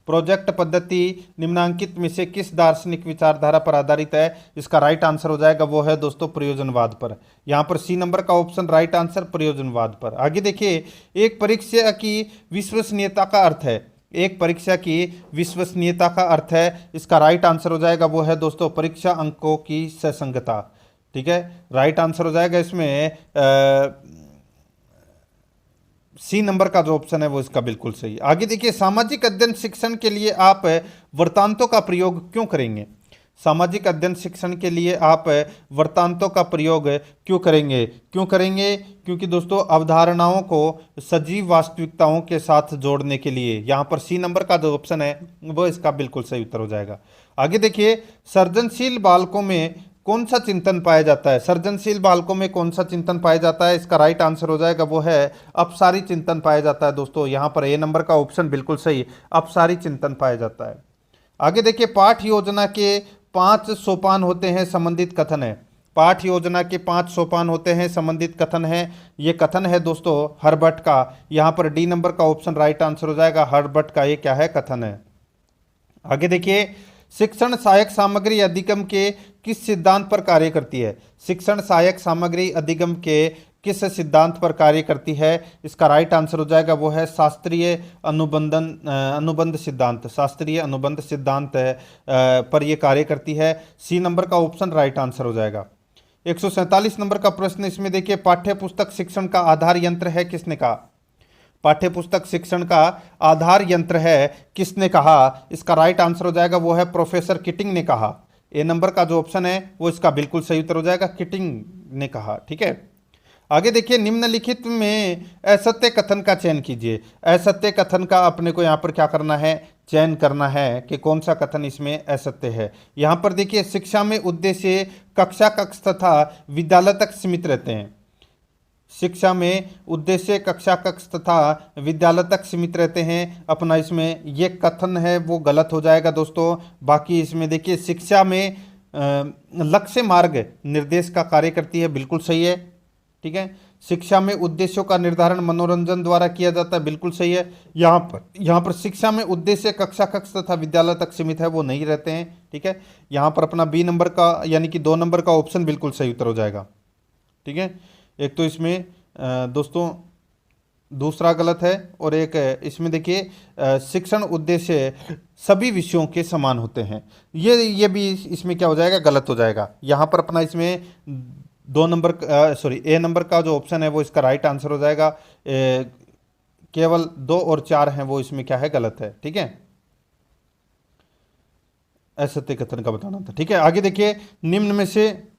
प्रोजेक्ट पद्धति निम्नांकित में से किस दार्शनिक विचारधारा पर आधारित है? इसका राइट आंसर हो जाएगा वो है दोस्तों प्रयोजनवाद पर। यहां पर सी नंबर का ऑप्शन राइट आंसर प्रयोजनवाद पर। आगे देखिए, एक परीक्षा की विश्वसनीयता का अर्थ है। एक परीक्षा की विश्वसनीयता का अर्थ है, इसका राइट आंसर हो जाएगा वो है दोस्तों परीक्षा अंकों की ससंगता। ठीक है, राइट आंसर हो जाएगा इसमें सी नंबर का जो ऑप्शन है वो इसका बिल्कुल सही। आगे देखिए, सामाजिक अध्ययन शिक्षण के लिए आप वृत्तांतों का प्रयोग क्यों करेंगे? सामाजिक अध्ययन शिक्षण के लिए आप वृत्तांतों का प्रयोग क्यों करेंगे? क्योंकि दोस्तों अवधारणाओं को सजीव वास्तविकताओं के साथ जोड़ने के लिए। यहाँ पर सी नंबर का जो ऑप्शन है वो इसका बिल्कुल सही उत्तर हो जाएगा। आगे देखिए, सृजनशील बालकों में कौन सा चिंतन पाया जाता है? सृजनशील बालकों में कौन सा चिंतन पाया जाता है? इसका राइट आंसर हो जाएगा वो है अपसारी चिंतन पाया जाता है दोस्तों। यहाँ पर ए नंबर का ऑप्शन बिल्कुल सही, अपसारी चिंतन पाया जाता है। आगे देखिए, पाठ योजना के 5 सोपान होते हैं, संबंधित कथन है। पाठ योजना के 5 सोपान होते हैं, संबंधित कथन है। ये कथन है दोस्तों हर्बर्ट का। यहाँ पर डी नंबर का ऑप्शन राइट आंसर हो जाएगा हर्बर्ट का। ये क्या है? कथन है। आगे देखिए, शिक्षण सहायक सामग्री अधिगम के किस सिद्धांत पर कार्य करती है? शिक्षण सहायक सामग्री अधिगम के किस सिद्धांत पर कार्य करती है? इसका राइट आंसर हो जाएगा वो है शास्त्रीय अनुबंध सिद्धांत। शास्त्रीय अनुबंध सिद्धांत पर यह कार्य करती है। सी नंबर का ऑप्शन राइट आंसर हो जाएगा। 147 नंबर का प्रश्न इसमें देखिए, पाठ्य पुस्तक शिक्षण का आधार यंत्र है, किसने कहा? पाठ्य पुस्तक शिक्षण का आधार यंत्र है, किसने कहा? इसका राइट आंसर हो जाएगा वो है प्रोफेसर किटिंग ने कहा। ए नंबर का जो ऑप्शन है वो इसका बिल्कुल सही उत्तर हो जाएगा, किटिंग ने कहा। ठीक है, आगे देखिए, निम्नलिखित में असत्य कथन का चयन कीजिए। असत्य कथन का अपने को यहाँ पर क्या करना है? चयन करना है कि कौन सा कथन इसमें असत्य है। यहाँ पर देखिए, शिक्षा में उद्देश्य कक्षा कक्ष तथा विद्यालय तक सीमित रहते हैं। शिक्षा में उद्देश्य कक्षा कक्ष तथा विद्यालय तक सीमित रहते हैं, अपना इसमें ये कथन है वो गलत हो जाएगा दोस्तों। बाकी इसमें देखिए शिक्षा में लक्ष्य मार्ग निर्देश का कार्य करती है, बिल्कुल सही है। ठीक है, शिक्षा में उद्देश्यों का निर्धारण मनोरंजन द्वारा किया जाता है, बिल्कुल सही है। यहाँ पर शिक्षा में उद्देश्य कक्षा कक्ष तथा विद्यालय तक सीमित है, वो नहीं रहते हैं। ठीक है, यहाँ पर अपना बी नंबर का यानी कि 2 नंबर का ऑप्शन बिल्कुल सही उत्तर हो जाएगा। ठीक है, एक तो इसमें दोस्तों दूसरा गलत है, और एक इसमें देखिए शिक्षण उद्देश्य सभी विषयों के समान होते हैं, ये भी इसमें क्या हो जाएगा, गलत हो जाएगा। यहाँ पर अपना इसमें 2 नंबर सॉरी ए नंबर का जो ऑप्शन है वो इसका राइट आंसर हो जाएगा। केवल 2 और 4 हैं वो इसमें क्या है, गलत है। ठीक है, असत्य कथन का बताना था। ठीक है, आगे देखिए निम्न में से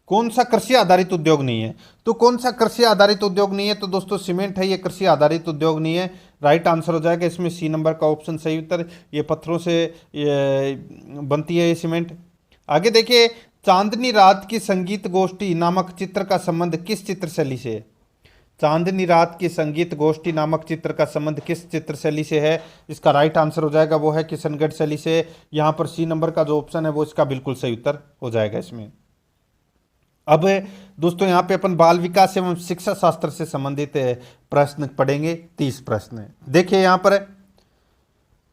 कौन सा कृषि आधारित उद्योग नहीं है। तो कौन सा कृषि आधारित उद्योग नहीं है, तो दोस्तों सीमेंट है, ये कृषि आधारित उद्योग नहीं है, राइट आंसर हो जाएगा इसमें सी नंबर का ऑप्शन सही उत्तर। ये पत्थरों से बनती है ये सीमेंट। आगे देखिए चांदनी रात की संगीत गोष्ठी नामक चित्र का संबंध किस चित्र शैली से है। चांदनी रात की संगीत गोष्ठी नामक चित्र का संबंध किस चित्र शैली से है, इसका राइट आंसर हो जाएगा वो है किशनगढ़ शैली से। यहाँ पर सी नंबर का जो ऑप्शन है वो इसका बिल्कुल सही उत्तर हो जाएगा इसमें। अब दोस्तों यहाँ पे अपन बाल विकास एवं शिक्षा शास्त्र से संबंधित प्रश्न पढ़ेंगे। 30 प्रश्न देखिए, यहाँ पर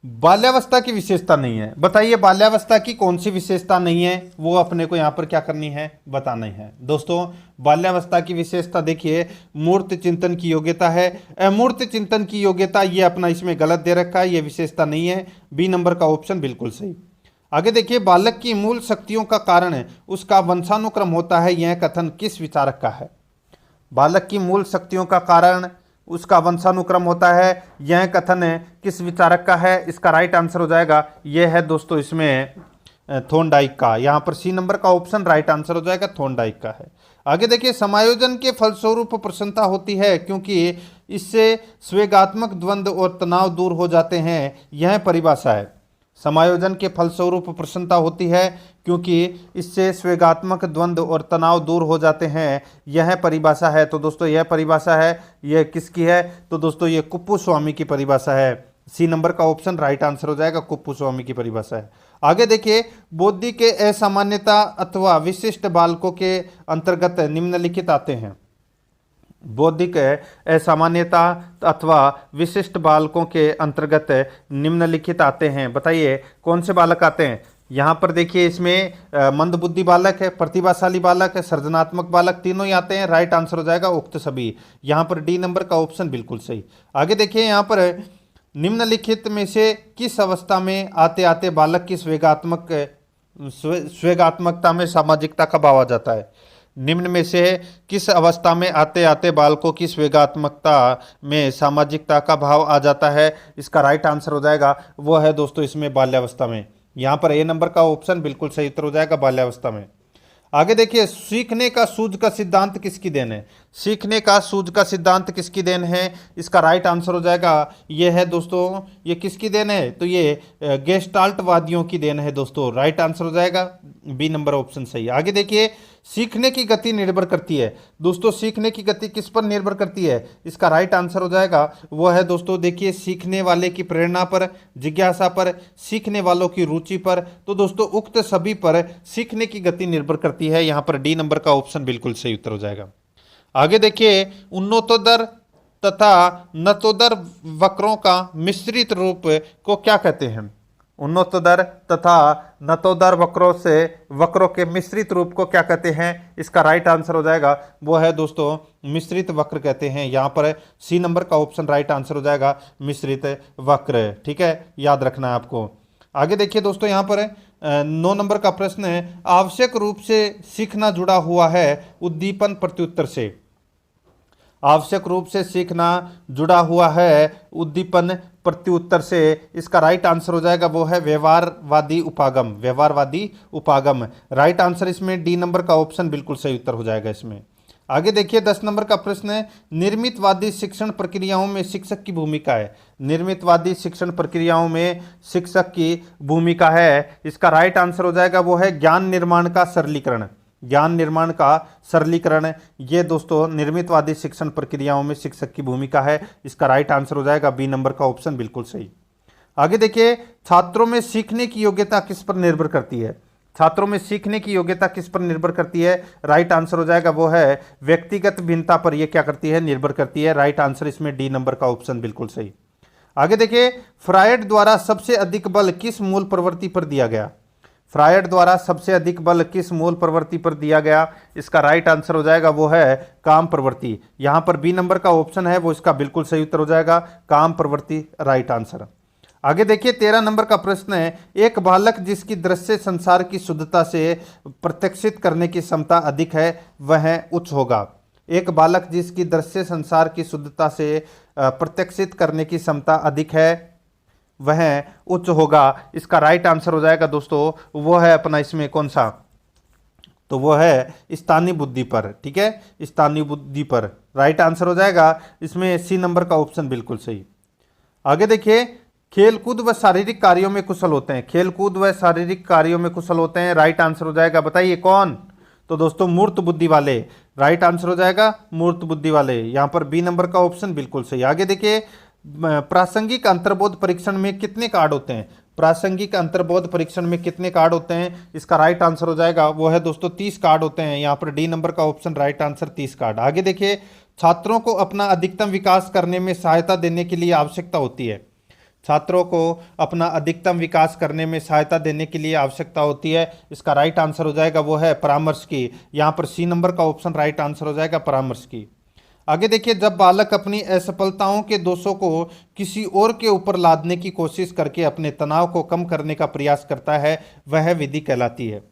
बाल्यावस्था की विशेषता नहीं है, बताइए बाल्यावस्था की कौन सी विशेषता नहीं है, वो अपने को यहाँ पर क्या करनी है, बताना है। दोस्तों बाल्यावस्था की विशेषता देखिए मूर्त चिंतन की योग्यता है, अमूर्त चिंतन की योग्यता, ये अपना इसमें गलत दे रखा है, ये विशेषता नहीं है। बी नंबर का ऑप्शन बिल्कुल सही। आगे देखिए बालक की मूल शक्तियों का कारण उसका वंशानुक्रम होता है, यह कथन किस विचारक का है। बालक की मूल शक्तियों का कारण उसका वंशानुक्रम होता है, यह कथन किस विचारक का है, इसका राइट आंसर हो जाएगा यह है दोस्तों इसमें थॉर्नडाइक का। यहाँ पर सी नंबर का ऑप्शन राइट आंसर हो जाएगा, थॉर्नडाइक का है। आगे देखिए समायोजन के फलस्वरूप प्रसन्नता होती है क्योंकि इससे स्वेगात्मक द्वंद्व और तनाव दूर हो जाते हैं, यह परिभाषा है। समायोजन के फलस्वरूप प्रसन्नता होती है क्योंकि इससे स्वेगात्मक द्वंद्व और तनाव दूर हो जाते हैं, यह परिभाषा है। तो दोस्तों यह परिभाषा है, यह किसकी है, तो दोस्तों ये कुप्पुस्वामी की परिभाषा है। सी नंबर का ऑप्शन राइट आंसर हो जाएगा, कुप्पुस्वामी की परिभाषा है। आगे देखिए बुद्धि के असामान्यता अथवा विशिष्ट बालकों के अंतर्गत निम्नलिखित आते हैं। बौद्धिक असामान्यता अथवा विशिष्ट बालकों के अंतर्गत निम्नलिखित आते हैं, बताइए कौन से बालक आते हैं। यहाँ पर देखिए इसमें मंदबुद्धि बालक है, प्रतिभाशाली बालक है, सृजनात्मक बालक, तीनों ही आते हैं, राइट आंसर हो जाएगा उक्त सभी। यहाँ पर डी नंबर का ऑप्शन बिल्कुल सही। आगे देखिए यहाँ पर निम्नलिखित में से किस अवस्था में आते आते बालक की स्वेगात्मकता में सामाजिकता का भाव आ जाता है। निम्न में से किस अवस्था में आते आते बालकों की स्वेगात्मकता में सामाजिकता का भाव आ जाता है, इसका राइट आंसर हो जाएगा वो है दोस्तों इसमें बाल्यावस्था में। यहाँ पर ए नंबर का ऑप्शन बिल्कुल सही उत्तर हो जाएगा, बाल्यावस्था में। आगे देखिए सीखने का सूझ का सिद्धांत किसकी देन है। सीखने का सूझ का सिद्धांत किसकी देन है, इसका राइट आंसर हो जाएगा ये है दोस्तों, ये किसकी देन है, तो ये गेस्टाल्टवादियों की देन है दोस्तों, राइट आंसर हो जाएगा बी नंबर ऑप्शन सही। आगे देखिए सीखने की गति निर्भर करती है, दोस्तों सीखने की गति किस पर निर्भर करती है, इसका राइट आंसर हो जाएगा वो है दोस्तों देखिए सीखने वाले की प्रेरणा पर, जिज्ञासा पर, सीखने वालों की रुचि पर। तो दोस्तों उक्त सभी पर सीखने की गति निर्भर करती है, यहाँ पर डी नंबर का ऑप्शन बिल्कुल सही उत्तर हो जाएगा। आगे देखिए उन्नतोदर तथा नतोदर वक्रों का मिश्रित रूप को क्या कहते हैं। उन्नतोदर तथा नतोदर वक्रों के मिश्रित रूप को क्या कहते हैं, इसका राइट आंसर हो जाएगा वो है दोस्तों मिश्रित वक्र कहते हैं। यहाँ पर सी नंबर का ऑप्शन राइट आंसर हो जाएगा मिश्रित वक्र, ठीक है, याद रखना है आपको। आगे देखिए दोस्तों यहाँ पर 9 नंबर का प्रश्न है, आवश्यक रूप से सीखना जुड़ा हुआ है उद्दीपन प्रत्युत्तर से। आवश्यक रूप से सीखना जुड़ा हुआ है उद्दीपन प्रत्युत्तर से, इसका राइट आंसर हो जाएगा वो है व्यवहारवादी उपागम, व्यवहारवादी उपागम। राइट आंसर इसमें डी नंबर का ऑप्शन बिल्कुल सही उत्तर हो जाएगा इसमें। आगे देखिए 10 नंबर का प्रश्न है, निर्मितवादी शिक्षण प्रक्रियाओं में शिक्षक की भूमिका है। निर्मितवादी शिक्षण प्रक्रियाओं में शिक्षक की भूमिका है, इसका राइट आंसर हो जाएगा वो है ज्ञान निर्माण का सरलीकरण। ज्ञान निर्माण का सरलीकरण, ये दोस्तों निर्मितवादी शिक्षण प्रक्रियाओं में शिक्षक की भूमिका है। इसका राइट आंसर हो जाएगा बी नंबर का ऑप्शन बिल्कुल सही। आगे देखिए, छात्रों में सीखने की योग्यता किस पर निर्भर करती है? छात्रों में सीखने की योग्यता किस पर निर्भर करती है? राइट आंसर हो जाएगा वो है व्यक्तिगत भिन्नता पर ये क्या करती है? निर्भर करती है। राइट आंसर इसमें डी नंबर का ऑप्शन बिल्कुल सही। आगे देखिए, फ्रायड द्वारा सबसे अधिक बल किस मूल प्रवृत्ति पर दिया गया? फ्रायड द्वारा सबसे अधिक बल किस मूल प्रवृत्ति पर दिया गया? इसका राइट आंसर हो जाएगा वो है काम प्रवृत्ति। यहां पर बी नंबर का ऑप्शन है वो इसका बिल्कुल सही उत्तर हो जाएगा, काम प्रवृत्ति राइट आंसर। आगे देखिए, 13 नंबर का प्रश्न है, एक बालक जिसकी दृश्य संसार की शुद्धता से प्रत्यक्षित करने की क्षमता अधिक है वह उच्च होगा। एक बालक जिसकी दृश्य संसार की शुद्धता से प्रत्यक्षित करने की क्षमता अधिक है वह उच्च होगा। इसका राइट आंसर हो जाएगा दोस्तों वो है अपना इसमें कौन सा? तो वो है स्थानीय बुद्धि पर। ठीक है, स्थानीय बुद्धि पर राइट आंसर हो जाएगा इसमें सी नंबर का ऑप्शन बिल्कुल सही। आगे देखिए, खेलकूद व शारीरिक कार्यों में कुशल होते हैं। खेलकूद व शारीरिक कार्यों में कुशल होते हैं, राइट आंसर हो जाएगा बताइए कौन? तो दोस्तों मूर्त बुद्धि वाले। राइट आंसर हो जाएगा मूर्त बुद्धि वाले। यहां पर बी नंबर का ऑप्शन बिल्कुल सही। आगे देखिए, प्रासंगिक अंतर्बोध परीक्षण में कितने कार्ड होते हैं? प्रासंगिक अंतर्बोध परीक्षण में कितने कार्ड होते हैं? इसका राइट आंसर हो जाएगा वो है दोस्तों 30 कार्ड होते हैं। यहां पर डी नंबर का ऑप्शन राइट आंसर 30 कार्ड। आगे देखिए, छात्रों को अपना अधिकतम विकास करने में सहायता देने के लिए आवश्यकता होती है। छात्रों को अपना अधिकतम विकास करने में सहायता देने के लिए आवश्यकता होती है। इसका राइट आंसर हो जाएगा वो है परामर्श की। यहाँ पर सी नंबर का ऑप्शन राइट आंसर हो जाएगा परामर्श की। आगे देखिए, जब बालक अपनी असफलताओं के दोषों को किसी और के ऊपर लादने की कोशिश करके अपने तनाव को कम करने का प्रयास करता है वह विधि कहलाती है।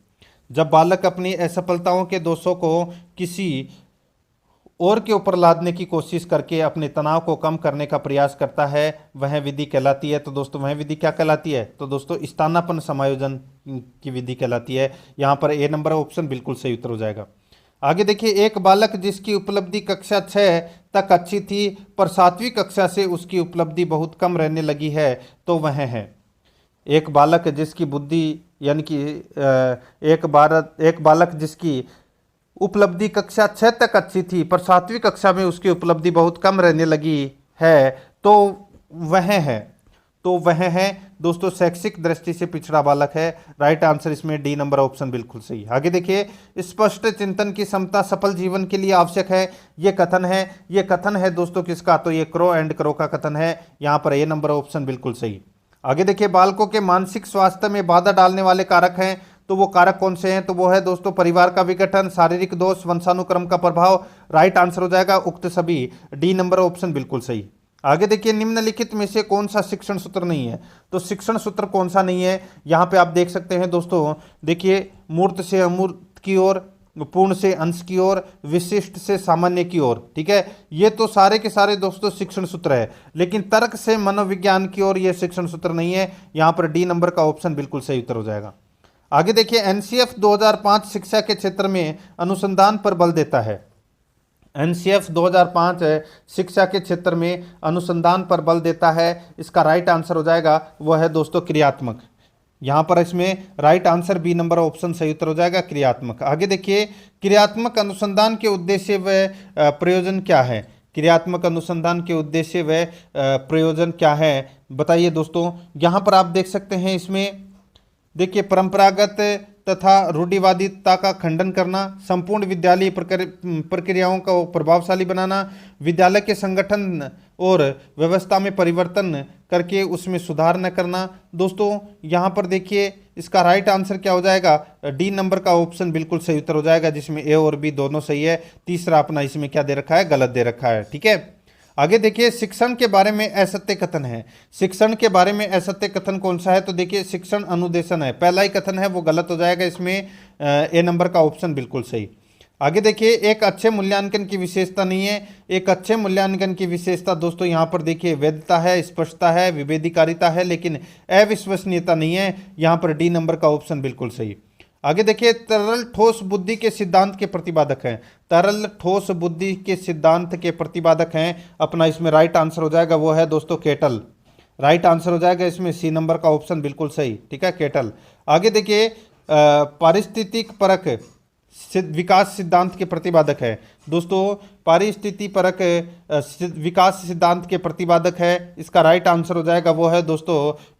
जब बालक अपनी असफलताओं के दोषों को किसी और के ऊपर लादने की कोशिश करके अपने तनाव को कम करने का प्रयास करता है वह विधि कहलाती है। तो दोस्तों वह विधि क्या कहलाती है? तो दोस्तों स्थानापन्न समायोजन की विधि कहलाती है। यहाँ पर ए नंबर ऑप्शन बिल्कुल सही उत्तर हो जाएगा। आगे देखिए, एक बालक जिसकी उपलब्धि कक्षा 6 तक अच्छी थी पर 7वीं कक्षा से उसकी उपलब्धि बहुत कम रहने लगी है तो वह है। एक बालक जिसकी बुद्धि यानी कि एक बालक जिसकी उपलब्धि कक्षा 6 तक अच्छी थी पर 7वीं कक्षा में उसकी उपलब्धि बहुत कम रहने लगी है तो वह है दोस्तों शैक्षिक दृष्टि से पिछड़ा बालक है। राइट आंसर इसमें डी नंबर ऑप्शन बिल्कुल सही। आगे देखिए, स्पष्ट चिंतन की क्षमता सफल जीवन के लिए आवश्यक है। ये कथन है दोस्तों किसका? तो ये क्रो एंड क्रो का कथन है। यहाँ पर ए नंबर ऑप्शन बिल्कुल सही। आगे देखिए, बालकों के मानसिक स्वास्थ्य में बाधा डालने वाले कारक हैं तो वो कारक कौन से हैं? तो वो है दोस्तों परिवार का विघटन, शारीरिक दोष, वंशानुक्रम का प्रभाव। राइट आंसर हो जाएगा उक्त सभी। डी नंबर ऑप्शन बिल्कुल सही। आगे देखिए, निम्नलिखित में से कौन सा शिक्षण सूत्र नहीं है? तो शिक्षण सूत्र कौन सा नहीं है? यहाँ पे आप देख सकते हैं दोस्तों, देखिए मूर्त से अमूर्त की ओर, पूर्ण से अंश की ओर, विशिष्ट से सामान्य की ओर। ठीक है, ये तो सारे के सारे दोस्तों शिक्षण सूत्र है, लेकिन तर्क से मनोविज्ञान की ओर ये शिक्षण सूत्र नहीं है। यहाँ पर डी नंबर का ऑप्शन बिल्कुल सही उत्तर हो जाएगा। आगे देखिए, एनसीएफ 2005 शिक्षा के क्षेत्र में अनुसंधान पर बल देता है। एनसीएफ 2005 शिक्षा के क्षेत्र में अनुसंधान पर बल देता है। इसका राइट आंसर हो जाएगा वह है दोस्तों क्रियात्मक। यहाँ पर इसमें right answer B number option सही उत्तर हो जाएगा क्रियात्मक। आगे देखिए, क्रियात्मक अनुसंधान के उद्देश्य व प्रयोजन क्या है? क्रियात्मक अनुसंधान के उद्देश्य व प्रयोजन क्या है बताइए दोस्तों। यहाँ पर आप देख सकते हैं, इसमें देखिए परंपरागत तथा रूढ़िवादिता का खंडन करना, संपूर्ण विद्यालय प्रक्रियाओं को प्रभावशाली बनाना, विद्यालय के संगठन और व्यवस्था में परिवर्तन करके उसमें सुधार न करना। दोस्तों यहाँ पर देखिए इसका राइट आंसर क्या हो जाएगा? डी नंबर का ऑप्शन बिल्कुल सही उत्तर हो जाएगा, जिसमें ए और बी दोनों सही है। तीसरा अपना इसमें क्या दे रखा है? गलत दे रखा है। ठीक है, आगे देखिए, शिक्षण के बारे में असत्य कथन है। शिक्षण के बारे में असत्य कथन कौन सा है? तो देखिए शिक्षण अनुदेशन है। पहला ही कथन है वो गलत हो जाएगा, इसमें ए नंबर का ऑप्शन बिल्कुल सही। आगे देखिए, एक अच्छे मूल्यांकन की विशेषता नहीं है। एक अच्छे मूल्यांकन की विशेषता दोस्तों यहाँ पर देखिए वैधता है, स्पष्टता है, विभेदीकारिता है, लेकिन अविश्वसनीयता नहीं है। यहाँ पर डी नंबर का ऑप्शन बिल्कुल सही। आगे देखिए, तरल ठोस बुद्धि के सिद्धांत के प्रतिपादक हैं। तरल ठोस बुद्धि के सिद्धांत के प्रतिपादक हैं, अपना इसमें राइट आंसर हो जाएगा वो है दोस्तों केटल। राइट आंसर हो जाएगा इसमें सी नंबर का ऑप्शन बिल्कुल सही। ठीक है, केटल। आगे देखिए, पारिस्थितिक परक विकास सिद्धांत के प्रतिपादक है? दोस्तों पारिस्थिति परक विकास सिद्धांत के प्रतिपादक है। इसका राइट आंसर हो जाएगा वो है दोस्तों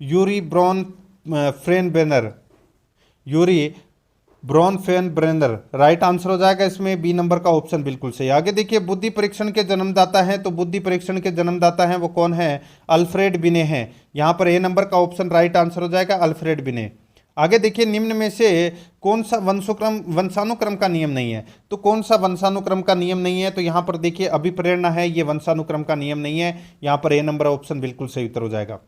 Urie Bronfenbrenner. Urie Bronfenbrenner right answer हो जाएगा इसमें बी नंबर का ऑप्शन बिल्कुल सही। आगे देखिए बुद्धि परीक्षण के जन्मदाता हैं, तो बुद्धि परीक्षण के जन्मदाता हैं वो कौन है? अल्फ्रेड बिने हैं। यहाँ पर ए नंबर का ऑप्शन राइट आंसर हो जाएगा अल्फ्रेड बिने। आगे देखिए निम्न में से कौन सा वंशानुक्रम का नियम नहीं है? तो कौन सा वंशानुक्रम का नियम नहीं है? तो यहाँ पर देखिए अभिप्रेरणा है, ये वंशानुक्रम का नियम नहीं है। यहाँ पर ए नंबर ऑप्शन बिल्कुल सही उत्तर हो जाएगा।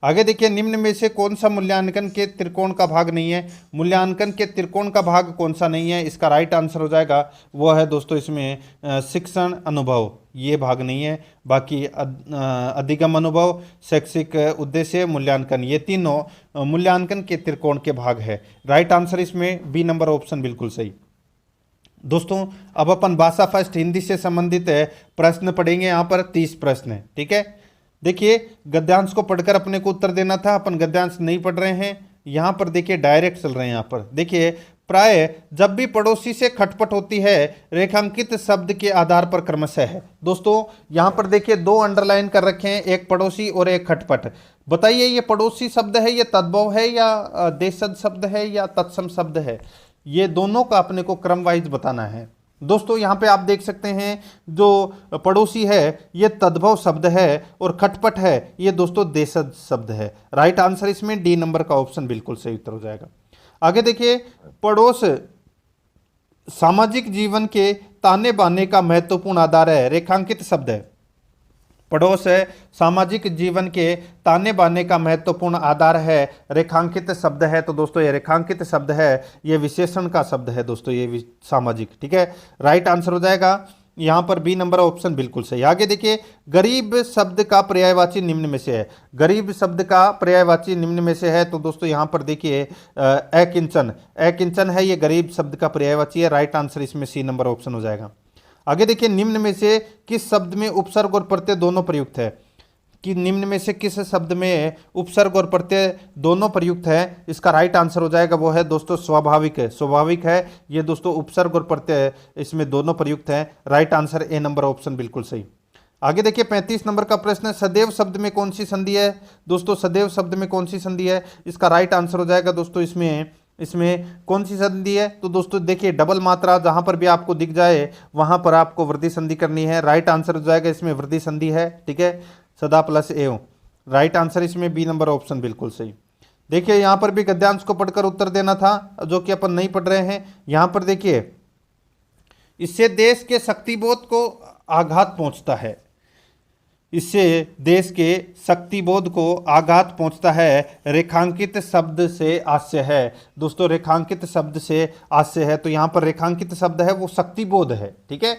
आगे देखिए निम्न में से कौन सा मूल्यांकन के त्रिकोण का भाग नहीं है? मूल्यांकन के त्रिकोण का भाग कौन सा नहीं है? इसका राइट आंसर हो जाएगा वो है दोस्तों इसमें शिक्षण अनुभव, ये भाग नहीं है। बाकी अधिगम अनुभव, शैक्षिक उद्देश्य, मूल्यांकन, ये तीनों मूल्यांकन के त्रिकोण के भाग है। राइट आंसर इसमें बी नंबर ऑप्शन बिल्कुल सही। दोस्तों अब अपन भाषा फर्स्ट हिंदी से संबंधित प्रश्न पढ़ेंगे। यहाँ पर 30 प्रश्न है, ठीक है। देखिए गद्यांश को पढ़कर अपने को उत्तर देना था, अपन गद्यांश नहीं पढ़ रहे हैं। यहाँ पर देखिए डायरेक्ट चल रहे हैं। यहाँ पर देखिए प्राय जब भी पड़ोसी से खटपट होती है रेखांकित शब्द के आधार पर क्रमशः है। दोस्तों यहाँ पर देखिए 2 अंडरलाइन कर रखे हैं, एक पड़ोसी और एक खटपट। बताइए ये पड़ोसी शब्द है, ये तद्भव है या देशज शब्द है या तत्सम शब्द है? ये दोनों का अपने को क्रम वाइज बताना है। दोस्तों यहाँ पे आप देख सकते हैं जो पड़ोसी है ये तद्भव शब्द है और खटपट है ये दोस्तों देशज शब्द है। राइट आंसर इसमें डी नंबर का ऑप्शन बिल्कुल सही उत्तर हो जाएगा। आगे देखिए पड़ोस सामाजिक जीवन के ताने बाने का महत्वपूर्ण आधार है, रेखांकित शब्द है। पड़ोस है सामाजिक जीवन के ताने बाने का महत्वपूर्ण आधार है, रेखांकित शब्द है। तो दोस्तों ये रेखांकित शब्द है, ये विशेषण का शब्द है दोस्तों, ये सामाजिक, ठीक है। राइट आंसर हो जाएगा यहाँ पर बी नंबर ऑप्शन बिल्कुल सही। आगे देखिए गरीब शब्द का पर्यायवाची निम्न में से है। गरीब शब्द का पर्यायवाची निम्न में से है, तो दोस्तों यहाँ पर देखिए अकिंचन, अकिंचन है ये गरीब शब्द का पर्यायवाची है। राइट आंसर इसमें सी नंबर ऑप्शन हो जाएगा। आगे देखिए निम्न में से किस शब्द में उपसर्ग और प्रत्यय दोनों प्रयुक्त है? कि निम्न में से किस शब्द में उपसर्ग और प्रत्यय दोनों प्रयुक्त है? इसका राइट आंसर हो जाएगा वो है दोस्तों स्वाभाविक है। स्वाभाविक है ये दोस्तों उपसर्ग और प्रत्यय इसमें दोनों प्रयुक्त है। Right answer A number option बिल्कुल सही। आगे देखिए 35 नंबर का प्रश्न है, सदैव शब्द में कौन सी संधि है? दोस्तों सदैव शब्द में कौन सी संधि है? इसका राइट आंसर हो जाएगा दोस्तों इसमें कौन सी संधि है? तो दोस्तों देखिए डबल मात्रा जहां पर भी आपको दिख जाए वहां पर आपको वृद्धि संधि करनी है। राइट आंसर हो जाएगा इसमें वृद्धि संधि है, ठीक है, सदा प्लस एवं। राइट आंसर इसमें बी नंबर ऑप्शन बिल्कुल सही। देखिए यहां पर भी गद्यांश को पढ़कर उत्तर देना था जो कि अपन नहीं पढ़ रहे हैं। यहां पर देखिए इससे देश के शक्तिबोध को आघात पहुंचता है, इससे देश के शक्तिबोध को आघात पहुंचता है। रेखांकित शब्द से आशय है। दोस्तों रेखांकित शब्द से आशय है, तो यहां पर रेखांकित शब्द है वो शक्तिबोध है, ठीक है।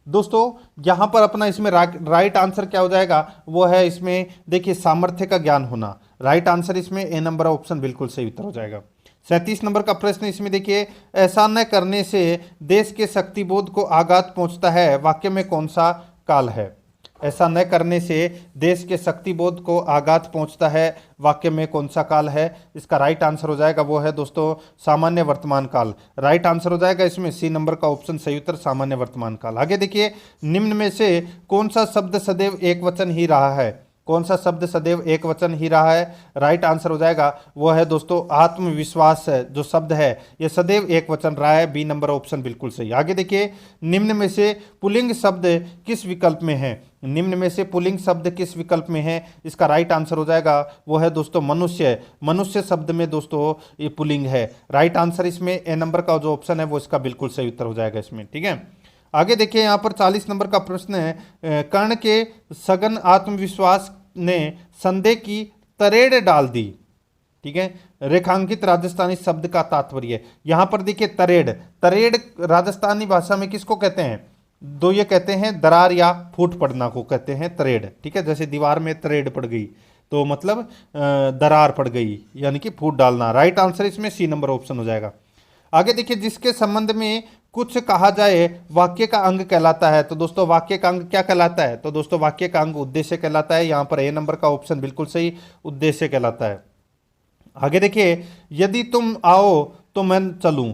दोस्तों यहां पर अपना इसमें राइट आंसर क्या हो जाएगा? वो है इसमें देखिए सामर्थ्य का ज्ञान होना। राइट आंसर इसमें ए नंबर ऑप्शन बिल्कुल सही उत्तर हो जाएगा। 37 नंबर का प्रश्न इसमें देखिए ऐसा न करने से देश के शक्तिबोध को आघात पहुंचता है, वाक्य में कौन सा काल है? ऐसा न करने से देश के शक्तिबोध को आघात पहुंचता है, वाक्य में कौन सा काल है? इसका राइट आंसर हो जाएगा वो है दोस्तों सामान्य वर्तमान काल। राइट आंसर हो जाएगा इसमें सी नंबर का ऑप्शन सही उत्तर सामान्य वर्तमान काल। आगे देखिए निम्न में से कौन सा शब्द सदैव एक वचन ही रहा है? कौन सा शब्द सदैव एक वचन ही रहा है? राइट आंसर हो जाएगा वो है दोस्तों आत्मविश्वास है जो शब्द है ये सदैव एक वचन रहा है। बी नंबर ऑप्शन बिल्कुल सही। आगे देखिए निम्न में से पुल्लिंग शब्द किस विकल्प में है? निम्न में से पुल्लिंग शब्द किस विकल्प में है? इसका राइट आंसर हो जाएगा वो है दोस्तों मनुष्य। मनुष्य शब्द में दोस्तों ये पुल्लिंग है। राइट आंसर इसमें ए नंबर का जो ऑप्शन है वो इसका बिल्कुल सही उत्तर हो जाएगा इसमें, ठीक है। आगे देखिए यहाँ पर 40 नंबर का प्रश्न है, कर्ण के सघन आत्मविश्वास ने संदेह की तरेड़ डाल दी, ठीक है। रेखांकित राजस्थानी शब्द का तात्पर्य यहाँ पर देखिए तरेड़, तरेड़ राजस्थानी भाषा में किसको कहते हैं? दो ये कहते हैं दरार या फूट पड़ना को कहते हैं तरेड़, ठीक है। जैसे दीवार में तरेड़ पड़ गई तो मतलब दरार पड़ गई यानी कि फूट डालना। राइट आंसर इसमें सी नंबर ऑप्शन हो जाएगा। आगे देखिए जिसके संबंध में कुछ कहा जाए वाक्य का अंग कहलाता है। तो दोस्तों वाक्य का अंग क्या कहलाता है? तो दोस्तों वाक्य का अंग उद्देश्य कहलाता है। यहाँ पर ए नंबर का ऑप्शन बिल्कुल सही, उद्देश्य कहलाता है। आगे देखिए यदि तुम आओ तो मैं चलूं,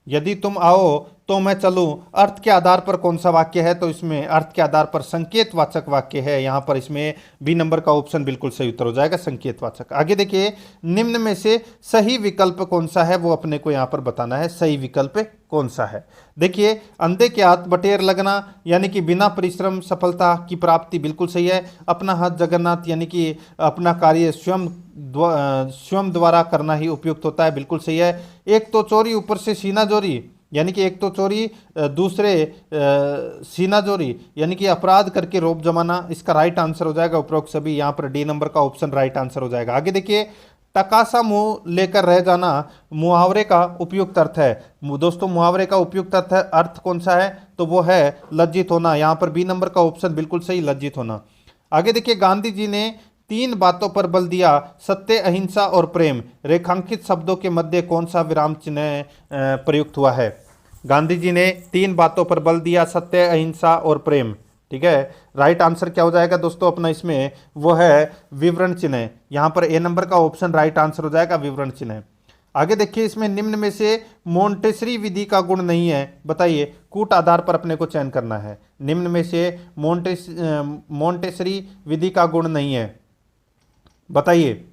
यदि तुम आओ तो मैं चलूं, अर्थ के आधार पर कौन सा वाक्य है? तो इसमें अर्थ के आधार पर संकेतवाचक वाक्य है। यहां पर इसमें बी नंबर का ऑप्शन बिल्कुल सही उत्तर हो जाएगा, संकेतवाचक। आगे देखिए, निम्न में से सही विकल्प कौन सा है, वो अपने को यहां पर बताना है। सही विकल्प कौन सा है? देखिए, अंधे के हाथ बटेर लगना यानी कि बिना परिश्रम सफलता की प्राप्ति, बिल्कुल सही है। अपना हाथ जगन्नाथ यानी कि अपना कार्य स्वयं द्वारा करना ही उपयुक्त होता है, बिल्कुल सही है। एक तो चोरी ऊपर से सीना चोरी यानी कि एक तो चोरी दूसरे सीना चोरी यानी कि अपराध करके रोप जमाना, इसका राइट आंसर हो जाएगा उपरोक्त सभी। यहाँ पर डी नंबर का ऑप्शन राइट आंसर हो जाएगा। आगे देखिए, टकासा मुंह लेकर रह जाना मुहावरे का उपयुक्त अर्थ है। दोस्तों, मुहावरे का उपयुक्त अर्थ कौन सा है? तो वो है लज्जित होना। यहाँ पर बी नंबर का ऑप्शन बिल्कुल सही, लज्जित होना। आगे देखिए, गांधी जी ने 3 बातों पर बल दिया, सत्य, अहिंसा और प्रेम। रेखांकित शब्दों के मध्य कौन सा विराम चिन्ह प्रयुक्त हुआ है? गांधी जी ने 3 बातों पर बल दिया, सत्य, अहिंसा और प्रेम। ठीक है, राइट आंसर क्या हो जाएगा दोस्तों अपना इसमें? वो है विवरण चिन्ह। यहां पर ए नंबर का ऑप्शन राइट आंसर हो जाएगा, विवरण चिन्ह। आगे देखिए, इसमें निम्न में से मोंटेसरी विधि का गुण नहीं है, बताइए। कूट आधार पर अपने को चयन करना है। निम्न में से मोंटेसरी विधि का गुण नहीं है, बताइए।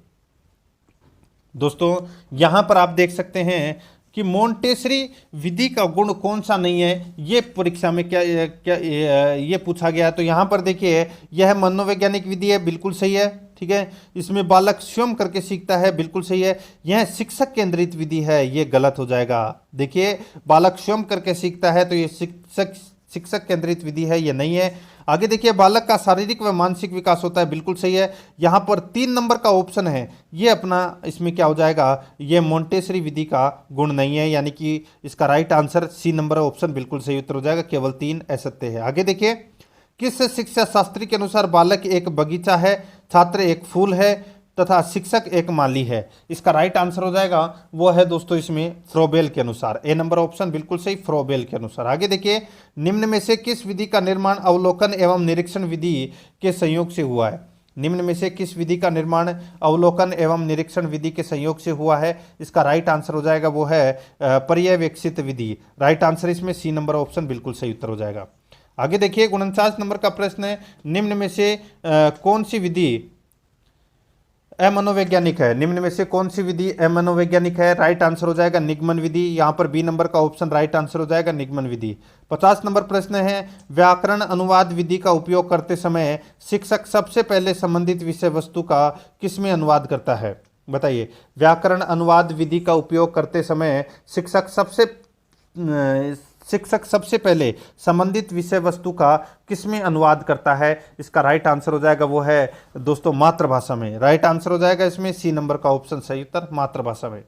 दोस्तों, यहां पर आप देख सकते हैं कि मोंटेसरी विधि का गुण कौन सा नहीं है, ये परीक्षा में क्या ये पूछा गया है। तो यहां पर देखिए, यह मनोवैज्ञानिक विधि है, बिल्कुल सही है। ठीक है, इसमें बालक स्वयं करके सीखता है, बिल्कुल सही है। यह शिक्षक केंद्रित विधि है, ये गलत हो जाएगा। देखिए, बालक स्वयं करके सीखता है तो ये शिक्षक केंद्रित विधि है, ये नहीं है। आगे देखिए, बालक का शारीरिक व मानसिक विकास होता है, बिल्कुल सही है। यहां पर 3 नंबर का ऑप्शन है, ये अपना इसमें क्या हो जाएगा? ये मोंटेसरी विधि का गुण नहीं है, यानी कि इसका right answer C number option बिल्कुल सही उत्तर हो जाएगा। केवल 3 असत्य है। आगे देखिए, किस शिक्षा शास्त्री के अनुसार बालक एक बगीचा है, छात्र एक फूल है तथा शिक्षक एक माली है? इसका राइट आंसर हो जाएगा वो है दोस्तों इसमें फ्रोबेल के अनुसार। ए नंबर ऑप्शन बिल्कुल सही, फ्रोबेल के अनुसार। आगे देखिए, निम्न में से किस विधि का निर्माण अवलोकन एवं निरीक्षण विधि के संयोग से हुआ है? निम्न में से किस विधि का निर्माण अवलोकन एवं निरीक्षण विधि के संयोग से हुआ है? इसका राइट आंसर हो जाएगा वो है पर्यवेक्षित विधि। राइट आंसर इसमें सी नंबर ऑप्शन बिल्कुल सही उत्तर हो जाएगा। आगे देखिए, 49 नंबर का प्रश्न है, निम्न में से कौन सी विधि अमनोवैज्ञानिक है? निम्न में से कौन सी विधि अमनोवैज्ञानिक है? राइट आंसर हो जाएगा निगमन विधि। यहां पर बी नंबर का ऑप्शन राइट आंसर हो जाएगा, निगमन विधि। 50 नंबर प्रश्न है, व्याकरण अनुवाद विधि का उपयोग करते समय शिक्षक सबसे पहले संबंधित विषय वस्तु का किसमें अनुवाद करता है? बताइए। व्याकरण अनुवाद विधि का उपयोग करते समय शिक्षक सबसे पहले संबंधित विषय वस्तु का किसमें अनुवाद करता है? इसका राइट आंसर हो जाएगा वो है दोस्तों मातृभाषा में। राइट आंसर हो जाएगा इसमें सी नंबर का ऑप्शन सही उत्तर, मातृभाषा में।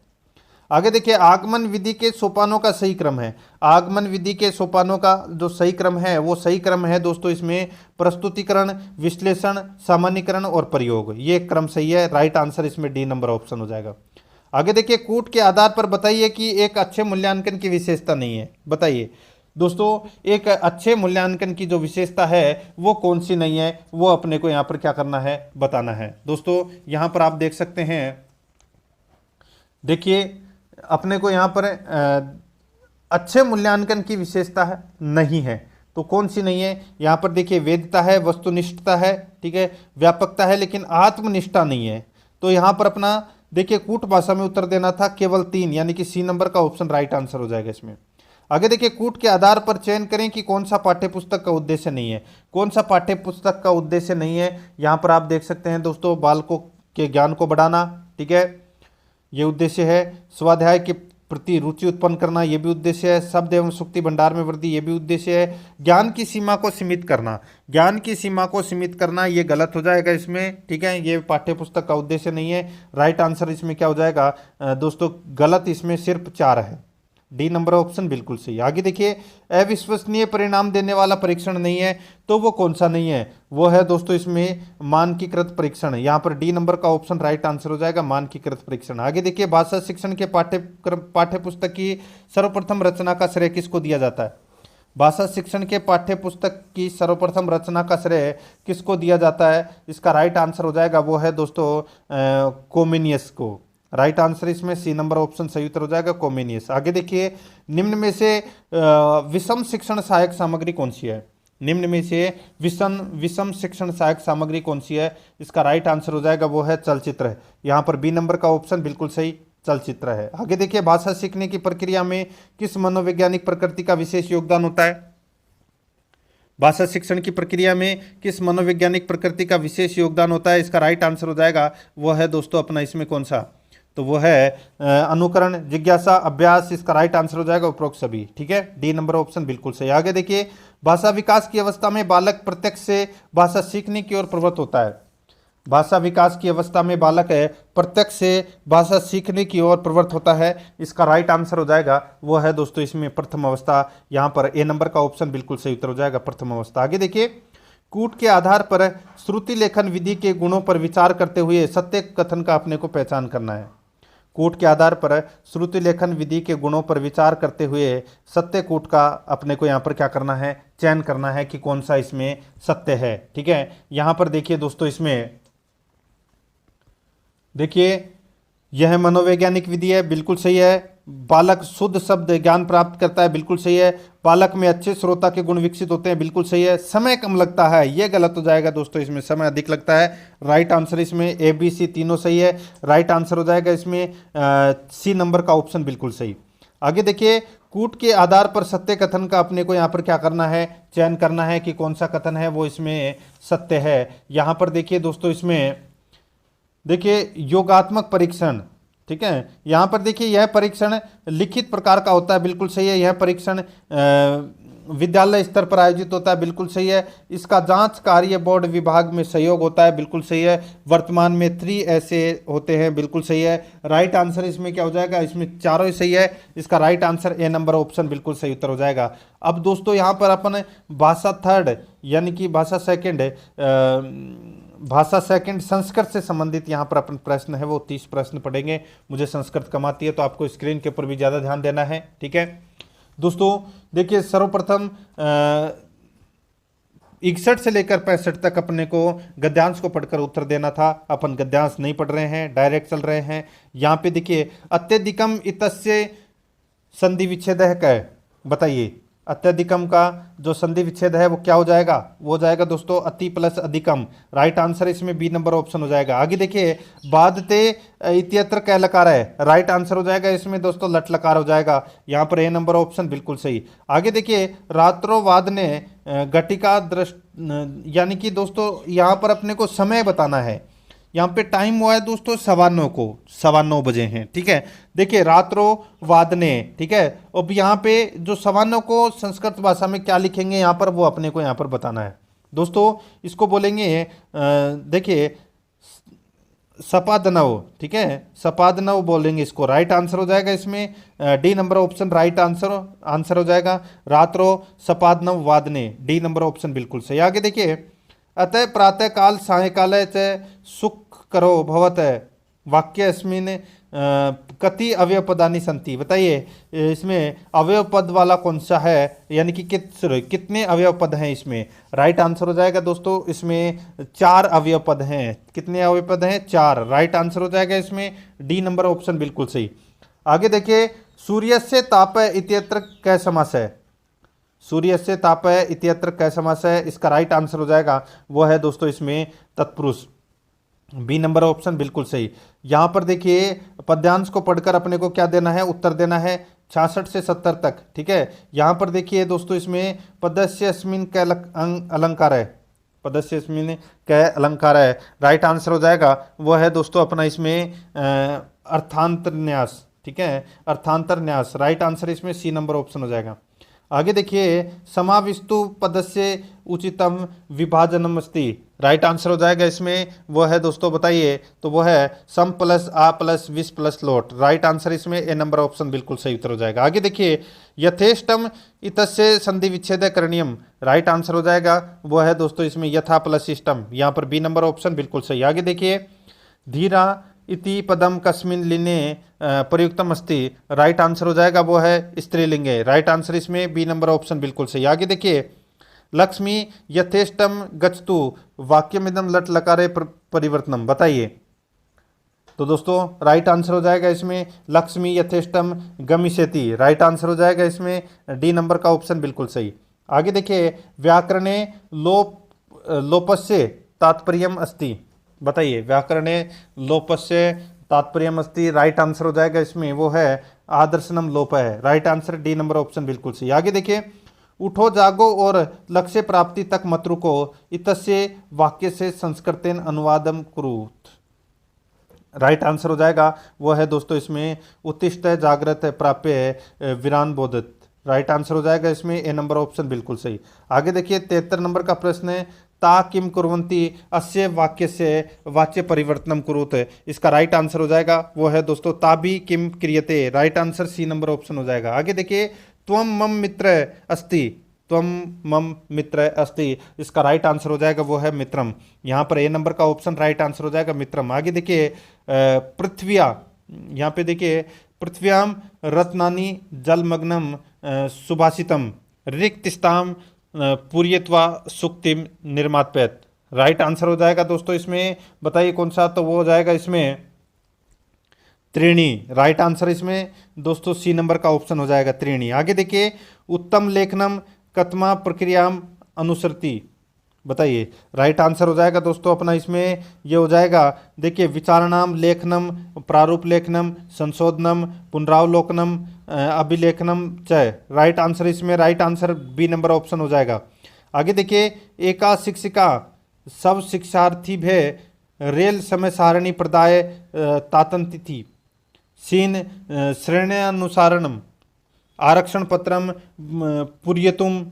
आगे देखिए, आगमन विधि के सोपानों का सही क्रम है। आगमन विधि के सोपानों का जो सही क्रम है वो सही क्रम है दोस्तों इसमें प्रस्तुतिकरण, विश्लेषण, सामान्यीकरण और प्रयोग, ये क्रम सही है। राइट आंसर इसमें डी नंबर ऑप्शन हो जाएगा। आगे देखिए, कूट के आधार पर बताइए कि एक अच्छे मूल्यांकन की विशेषता नहीं है, बताइए। दोस्तों, एक अच्छे मूल्यांकन की जो विशेषता है वो कौन सी नहीं है, वो अपने को यहाँ पर क्या करना है, बताना है। दोस्तों, यहाँ पर आप देख सकते हैं, देखिए अपने को यहाँ पर अच्छे मूल्यांकन की विशेषता है नहीं है, तो कौन सी नहीं है? यहाँ पर देखिए, वेदता है, वस्तुनिष्ठता है, ठीक है, व्यापकता है, लेकिन आत्मनिष्ठा नहीं है। तो यहाँ पर अपना देखिए कूट भाषा में उत्तर देना था, केवल 3 यानी कि सी नंबर का ऑप्शन राइट आंसर हो जाएगा इसमें। आगे देखिए, कूट के आधार पर चयन करें कि कौन सा पाठ्यपुस्तक का उद्देश्य नहीं है। कौन सा पाठ्यपुस्तक का उद्देश्य नहीं है? यहाँ पर आप देख सकते हैं दोस्तों, बालकों के ज्ञान को बढ़ाना, ठीक है, ये उद्देश्य है। स्वाध्याय के प्रति रुचि उत्पन्न करना, ये भी उद्देश्य है। शब्द एवं सुक्ति भंडार में वृद्धि, ये भी उद्देश्य है। ज्ञान की सीमा को सीमित करना, ज्ञान की सीमा को सीमित करना, ये गलत हो जाएगा इसमें, ठीक है, ये पाठ्यपुस्तक का उद्देश्य नहीं है। राइट आंसर इसमें क्या हो जाएगा दोस्तों? गलत इसमें सिर्फ 4 है, डी नंबर ऑप्शन बिल्कुल सही। आगे देखिए, अविश्वसनीय परिणाम देने वाला परीक्षण नहीं है, तो वो कौन सा नहीं है? वो है दोस्तों इसमें मानकीकृत परीक्षण। यहाँ पर डी नंबर का ऑप्शन राइट आंसर हो जाएगा, मानकीकृत परीक्षण। आगे देखिए, भाषा शिक्षण के पाठ्यपुस्तक की सर्वप्रथम रचना का श्रेय किसको दिया जाता है? भाषा शिक्षण के पाठ्यपुस्तक की सर्वप्रथम रचना का श्रेय किसको दिया जाता है? इसका राइट आंसर हो जाएगा वो है दोस्तों कोमिनियस को। राइट आंसर इसमें सी नंबर ऑप्शन सही उत्तर हो जाएगा, कॉमेनियस। आगे देखिए, निम्न में से विषम शिक्षण सहायक सामग्री कौन सी है? निम्न में से विषम विषम शिक्षण सहायक सामग्री कौन सी है? इसका राइट आंसर हो जाएगा वो है चलचित्र। यहाँ पर बी नंबर का ऑप्शन बिल्कुल सही चलचित्र है। आगे देखिए, भाषा सीखने की प्रक्रिया में किस मनोवैज्ञानिक प्रकृति का विशेष योगदान होता है? भाषा शिक्षण की प्रक्रिया में किस मनोवैज्ञानिक प्रकृति का विशेष योगदान होता है? इसका राइट आंसर हो जाएगा वो है दोस्तों अपना इसमें कौन सा, तो वो है अनुकरण, जिज्ञासा, अभ्यास। इसका राइट आंसर हो जाएगा उपरोक्त सभी। ठीक है, डी नंबर ऑप्शन बिल्कुल सही। आगे देखिए, भाषा विकास की अवस्था में बालक प्रत्यक्ष से भाषा सीखने की ओर प्रवृत्त होता है। भाषा विकास की अवस्था में बालक है प्रत्यक्ष से भाषा सीखने की ओर प्रवृत्त होता है। इसका राइट आंसर हो जाएगा वो है दोस्तों इसमें प्रथम अवस्था। यहाँ पर ए नंबर का ऑप्शन बिल्कुल सही उत्तर हो जाएगा, प्रथम अवस्था। आगे देखिए, कूट के आधार पर श्रुति लेखन विधि के गुणों पर विचार करते हुए सत्य कथन का अपने को पहचान करना है। कूट के आधार पर श्रुति लेखन विधि के गुणों पर विचार करते हुए सत्य कूट का अपने को यहाँ पर क्या करना है, चयन करना है कि कौन सा इसमें सत्य है। ठीक है, यहाँ पर देखिए दोस्तों, इसमें देखिए यह मनोवैज्ञानिक विधि है, बिल्कुल सही है। बालक शुद्ध शब्द ज्ञान प्राप्त करता है, बिल्कुल सही है। बालक में अच्छे श्रोता के गुण विकसित होते हैं, बिल्कुल सही है। समय कम लगता है, यह गलत हो जाएगा दोस्तों, इसमें समय अधिक लगता है। राइट आंसर इसमें ए बी सी तीनों सही है। राइट आंसर हो जाएगा इसमें सी नंबर का ऑप्शन बिल्कुल सही। आगे देखिए, कूट के आधार पर सत्य कथन का अपने को यहाँ पर क्या करना है, चयन करना है कि कौन सा कथन है वो इसमें सत्य है। यहाँ पर देखिए दोस्तों, इसमें देखिए योगात्मक परीक्षण, ठीक है, यहाँ पर देखिए यह परीक्षण लिखित प्रकार का होता है, बिल्कुल सही है। यह परीक्षण विद्यालय स्तर पर आयोजित होता है, बिल्कुल सही है। इसका जांच कार्य बोर्ड विभाग में सहयोग होता है, बिल्कुल सही है। वर्तमान में 3 ऐसे होते हैं, बिल्कुल सही है। राइट आंसर इसमें क्या हो जाएगा, इसमें चारों ही सही है। इसका right answer A number option बिल्कुल सही उत्तर हो जाएगा। अब दोस्तों यहाँ पर अपन भाषा थर्ड यानी कि भाषा सेकंड संस्कृत से संबंधित यहाँ पर अपन प्रश्न है वो 30 प्रश्न पढ़ेंगे। मुझे संस्कृत कम आती है तो आपको स्क्रीन के ऊपर भी ज़्यादा ध्यान देना है। ठीक है दोस्तों, देखिए सर्वप्रथम 61 से लेकर 65 तक अपने को गद्यांश को पढ़कर उत्तर देना था। अपन गद्यांश नहीं पढ़ रहे हैं, डायरेक्ट चल रहे हैं। यहाँ पे देखिए अत्यधिकम इतस्य संधि विच्छेद है, क्या बताइए? अत्यधिकम का जो संधि विच्छेद है वो क्या हो जाएगा, वो हो जाएगा दोस्तों अति प्लस अधिकम। राइट आंसर इसमें बी नंबर ऑप्शन हो जाएगा। आगे देखिए, बाधते इत्यत्र कै लकार है, राइट आंसर हो जाएगा इसमें दोस्तों लट लकार हो जाएगा। यहाँ पर ए नंबर ऑप्शन बिल्कुल सही। आगे देखिए, रात्रोवाद ने घटिका दृष्ट यानी कि दोस्तों यहाँ पर अपने को समय बताना है। यहाँ पे टाइम हुआ है दोस्तों 9:15 को, 9:15 बजे हैं। ठीक है, देखिए रात्रो वादने, ठीक है। अब यहाँ पे जो 9:15 को संस्कृत भाषा में क्या लिखेंगे यहाँ पर, वो अपने को यहाँ पर बताना है दोस्तों। इसको बोलेंगे देखिए सपादनव, ठीक है, सपादनव बोलेंगे इसको। राइट आंसर हो जाएगा इसमें D number option right answer हो जाएगा। रात्रो सपादनव वादने, डी नंबर ऑप्शन बिल्कुल सही। आगे देखिए, अतः प्रातः काल सायंकाले च सुख करो भवत वाक्य अस्मिन कति अवयव पदानि संति, बताइए इसमें अवयव पद वाला कौन सा है, यानी कि कितने अवयव पद हैं इसमें? राइट आंसर हो जाएगा दोस्तों इसमें 4 अवयव पद हैं। कितने अवयव पद हैं? 4। राइट आंसर हो जाएगा इसमें डी नंबर ऑप्शन बिल्कुल सही। आगे देखिए, सूर्य से ताप इत्यत्र कै समास है, सूर्य से ताप इत्यत्र कै समास है? इसका राइट आंसर हो जाएगा वो है दोस्तों इसमें तत्पुरुष, बी नंबर ऑप्शन बिल्कुल सही। यहाँ पर देखिए पद्यांश को पढ़कर अपने को क्या देना है, उत्तर देना है 66 से 70 तक। ठीक है, यहाँ पर देखिए दोस्तों इसमें पदस्य अस्मिन कै अलंकार है, पदस्य अस्मिन कै अलंकार है। राइट आंसर हो जाएगा वो है दोस्तों अपना इसमें अर्थांतर न्यास, ठीक है, अर्थांतर न्यास। राइट आंसर इसमें सी नंबर ऑप्शन हो जाएगा। आगे देखिए, समाविष्टु पदस्य उचितम विभाजनम अस्ति, राइट आंसर हो जाएगा इसमें वो है दोस्तों, बताइए, तो वो है सम प्लस आ प्लस विस प्लस लोट। राइट आंसर इसमें ए नंबर ऑप्शन बिल्कुल सही उत्तर हो जाएगा। आगे देखिए, यथेष्टम इतस्य संधि विच्छेद करणीयम, राइट आंसर हो जाएगा वो है दोस्तों इसमें यथा प्लस इष्टम, यहाँ पर बी नंबर ऑप्शन बिल्कुल सही। आगे देखिए, धीरा इति पदम कस्मिन लिने प्रयुक्तम अस्ति, राइट आंसर हो जाएगा वो है स्त्रीलिंग है। राइट आंसर इसमें बी नंबर ऑप्शन बिल्कुल सही। आगे देखिए, लक्ष्मी यथेष्टम गच्छतु वाक्यमिदम लट लकारे परिवर्तनम, बताइए तो दोस्तों राइट आंसर हो जाएगा इसमें लक्ष्मी यथेष्टम गमिष्यति, राइट आंसर हो जाएगा इसमें डी नंबर का ऑप्शन बिल्कुल सही। आगे देखिए व्याकरणे लोपस्य तात्पर्यम अस्ति, बताइए व्याकरणे लोपस्य तात्पर्यम अस्ति, राइट आंसर हो जाएगा इसमें वो है आदर्शनम लोप है, right answer D number option बिल्कुल सही। आगे देखिए उठो जागो और लक्ष्य प्राप्ति तक मत रुको इतस्य वाक्य से संस्कृतेन अनुवादम कुरुत, राइट आंसर हो जाएगा वो है दोस्तों इसमें उत्तिष्ठ जागृत प्राप्य विरान बोधत, राइट आंसर हो जाएगा इसमें ए नंबर ऑप्शन बिल्कुल सही। आगे देखिए 73 नंबर का प्रश्न है ता किम कुर्वन्ति अस्य वाक्य से वाच्य परिवर्तनम कुरुत, इसका राइट आंसर हो जाएगा वो है दोस्तों ताभी किम क्रियते, right answer C number option हो जाएगा। आगे देखिए त्वम मम मित्र अस्ति, त्वम मम मित्र अस्ति, इसका राइट आंसर हो जाएगा वो है मित्रम, यहाँ पर ए नंबर का ऑप्शन राइट आंसर हो जाएगा मित्रम। आगे देखिए पृथ्व्या, यहाँ पे देखिए पृथ्व्याम रत्नानि जलमग्नम सुभाषितम रिक्तस्ताम पूर्यत्वा सुक्तिम निर्मात्पयत, राइट आंसर हो जाएगा दोस्तों इसमें बताइए कौन सा, तो वो हो जाएगा इसमें त्रीणी, राइट आंसर इसमें दोस्तों सी नंबर का ऑप्शन हो जाएगा त्रीणी। आगे देखिए उत्तम लेखनम कथमा प्रक्रियाम अनुसरती, बताइए राइट आंसर हो जाएगा दोस्तों अपना इसमें ये हो जाएगा देखिए विचारणाम लेखनम प्रारूप लेखनम संशोधनम पुनरावलोकनम अभिलेखनम च, राइट आंसर इसमें right answer B number option हो जाएगा। आगे देखिए एका शिक्षिका सब शिक्षार्थी भे रेल समय सारणी प्रदाय तातंतिथि सीन श्रेण्यानुसारणम आरक्षण पत्रम पूर्यतुम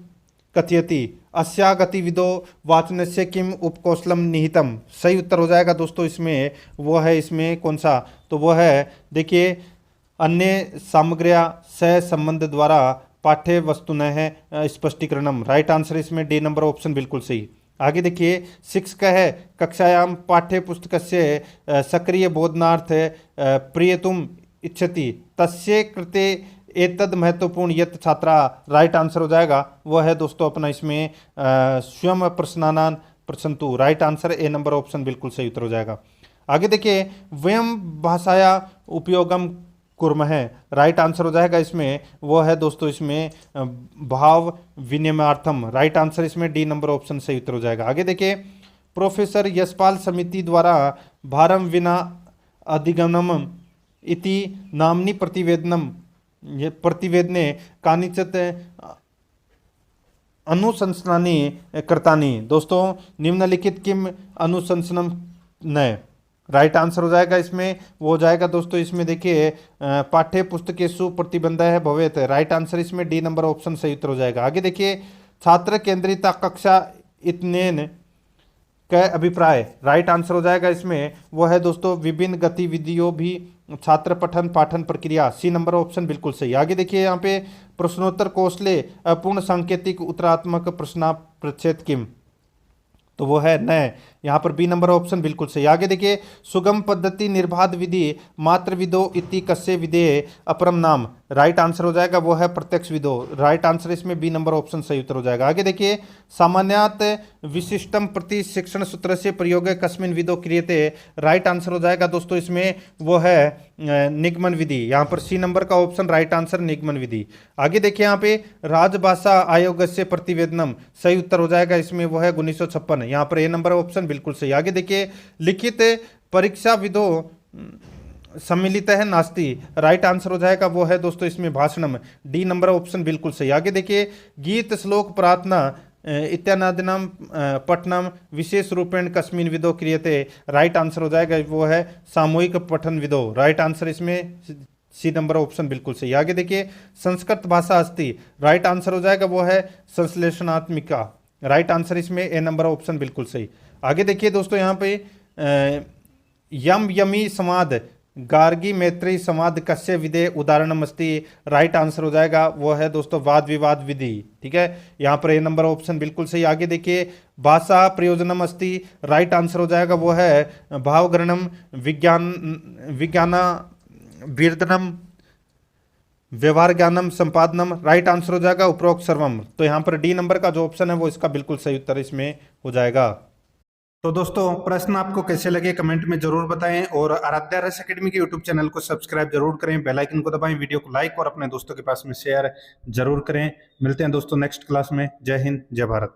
कथयति अस्या गतिविधो वाचनस्य किम उपकौशलम निहितम, सही उत्तर हो जाएगा दोस्तों इसमें वो है इसमें कौन सा, तो वो है देखिए अन्य सामग्रिया सह संबंध द्वारा पाठ्य वस्तुनः स्पष्टीकरणम, राइट आंसर इसमें डी नंबर ऑप्शन बिल्कुल सही। आगे देखिए शिक्षक है कक्षायाम पाठ्य पुस्तक से सक्रिय बोधनार्थ प्रियतुम इच्छति तस्य कृते एतद महत्वपूर्ण यत छात्रा, राइट आंसर हो जाएगा वो है दोस्तों अपना इसमें स्वयं प्रश्नानान प्रसंतु, right answer A number option बिल्कुल सही उत्तर हो जाएगा। आगे देखिए वयम भाषाया उपयोगम कुर्मः, राइट आंसर हो जाएगा इसमें वो है दोस्तों इसमें भाव विनिमयार्थम, राइट आंसर इसमें डी नंबर ऑप्शन सही उत्तर हो जाएगा। आगे देखिए प्रोफेसर यशपाल समिति द्वारा भारम विना अधिगमनम इति नामनी प्रतिवेदनम ये प्रतिवेदने कानिचित अनुशंसनानि कृतानि, दोस्तों निम्नलिखित किम अनुशंसनम न, राइट आंसर हो जाएगा इसमें वो हो जाएगा दोस्तों इसमें देखिए पाठ्य पुस्तकेषु प्रतिबंध है भवेत, राइट आंसर इसमें डी नंबर ऑप्शन सही उत्तर हो जाएगा। आगे देखिए छात्र केंद्रिता कक्षा इतनेन का अभिप्राय, राइट आंसर हो जाएगा इसमें वो है दोस्तों विभिन्न गतिविधियों भी छात्र पठन पाठन प्रक्रिया, सी नंबर ऑप्शन बिल्कुल सही। आगे देखिए यहाँ पे प्रश्नोत्तर कौशले अपूर्ण सांकेतिक उत्तरात्मक प्रश्न प्रच्छेद किम, तो वो है न, यहाँ पर बी नंबर ऑप्शन बिल्कुल सही। आगे देखिए सुगम पद्धति निर्बाध विधि मात्र विदो इति कस्य विधेय अपरम नाम, राइट आंसर हो जाएगा वो है प्रत्यक्ष विदो, राइट आंसर इसमें बी नंबर ऑप्शन सही उत्तर हो जाएगा। आगे देखिए सामान्यत विशिष्टम प्रति शिक्षण सूत्र से प्रयोग कस्मिन विदो क्रियते, राइट आंसर हो जाएगा दोस्तों इसमें वो है निगमन विधि, यहाँ पर सी नंबर का ऑप्शन राइट आंसर निगमन विधि। आगे देखिए यहाँ पे राजभाषा आयोग से प्रतिवेदनम, सही उत्तर हो जाएगा इसमें वो है 1956, यहाँ पर ए नंबर ऑप्शन बिल्कुल सही। आगे देखिए लिखित परीक्षा विदो सम्मिलित है नास्ति, राइट आंसर हो जाएगा वो है दोस्तों इसमें भाषणम, डी नंबर ऑप्शन बिल्कुल सही। आगे देखिए गीत श्लोक प्रार्थना इत्यादिनाम पठनम विशेष रूपेण कस्मिन विदो क्रियते, राइट आंसर हो जाएगा वो है सामूहिक पठन विदो, राइट आंसर इसमें सी नंबर ऑप्शन बिल्कुल सही। आगे देखिए संस्कृत भाषा अस्ति, राइट आंसर हो जाएगा वो है संश्लेषणात्मिका, राइट आंसर इसमें ए नंबर ऑप्शन बिल्कुल सही। आगे देखिए दोस्तों यहाँ पे यम यमी समाद गार्गी मैत्री समाद कस्य विधे उदाहरणम अस्ति, राइट आंसर हो जाएगा वो है दोस्तों वाद विवाद विधि, ठीक है, यहाँ पर ए नंबर ऑप्शन बिल्कुल सही। आगे देखिए भाषा प्रयोजनम अस्ति, राइट आंसर हो जाएगा वो है भावग्रहणम विज्ञाना वीरदनम व्यवहार ज्ञानम संपादनम, राइट आंसर हो जाएगा उपरोक्त सर्वम, तो यहाँ पर डी नंबर का जो ऑप्शन है वो इसका बिल्कुल सही उत्तर इसमें हो जाएगा। तो दोस्तों प्रश्न आपको कैसे लगे कमेंट में जरूर बताएं और आराध्या रस एकेडमी के यूट्यूब चैनल को सब्सक्राइब जरूर करें, बेल आइकन को दबाएं, वीडियो को लाइक और अपने दोस्तों के पास में शेयर जरूर करें। मिलते हैं दोस्तों नेक्स्ट क्लास में। जय हिंद, जय भारत।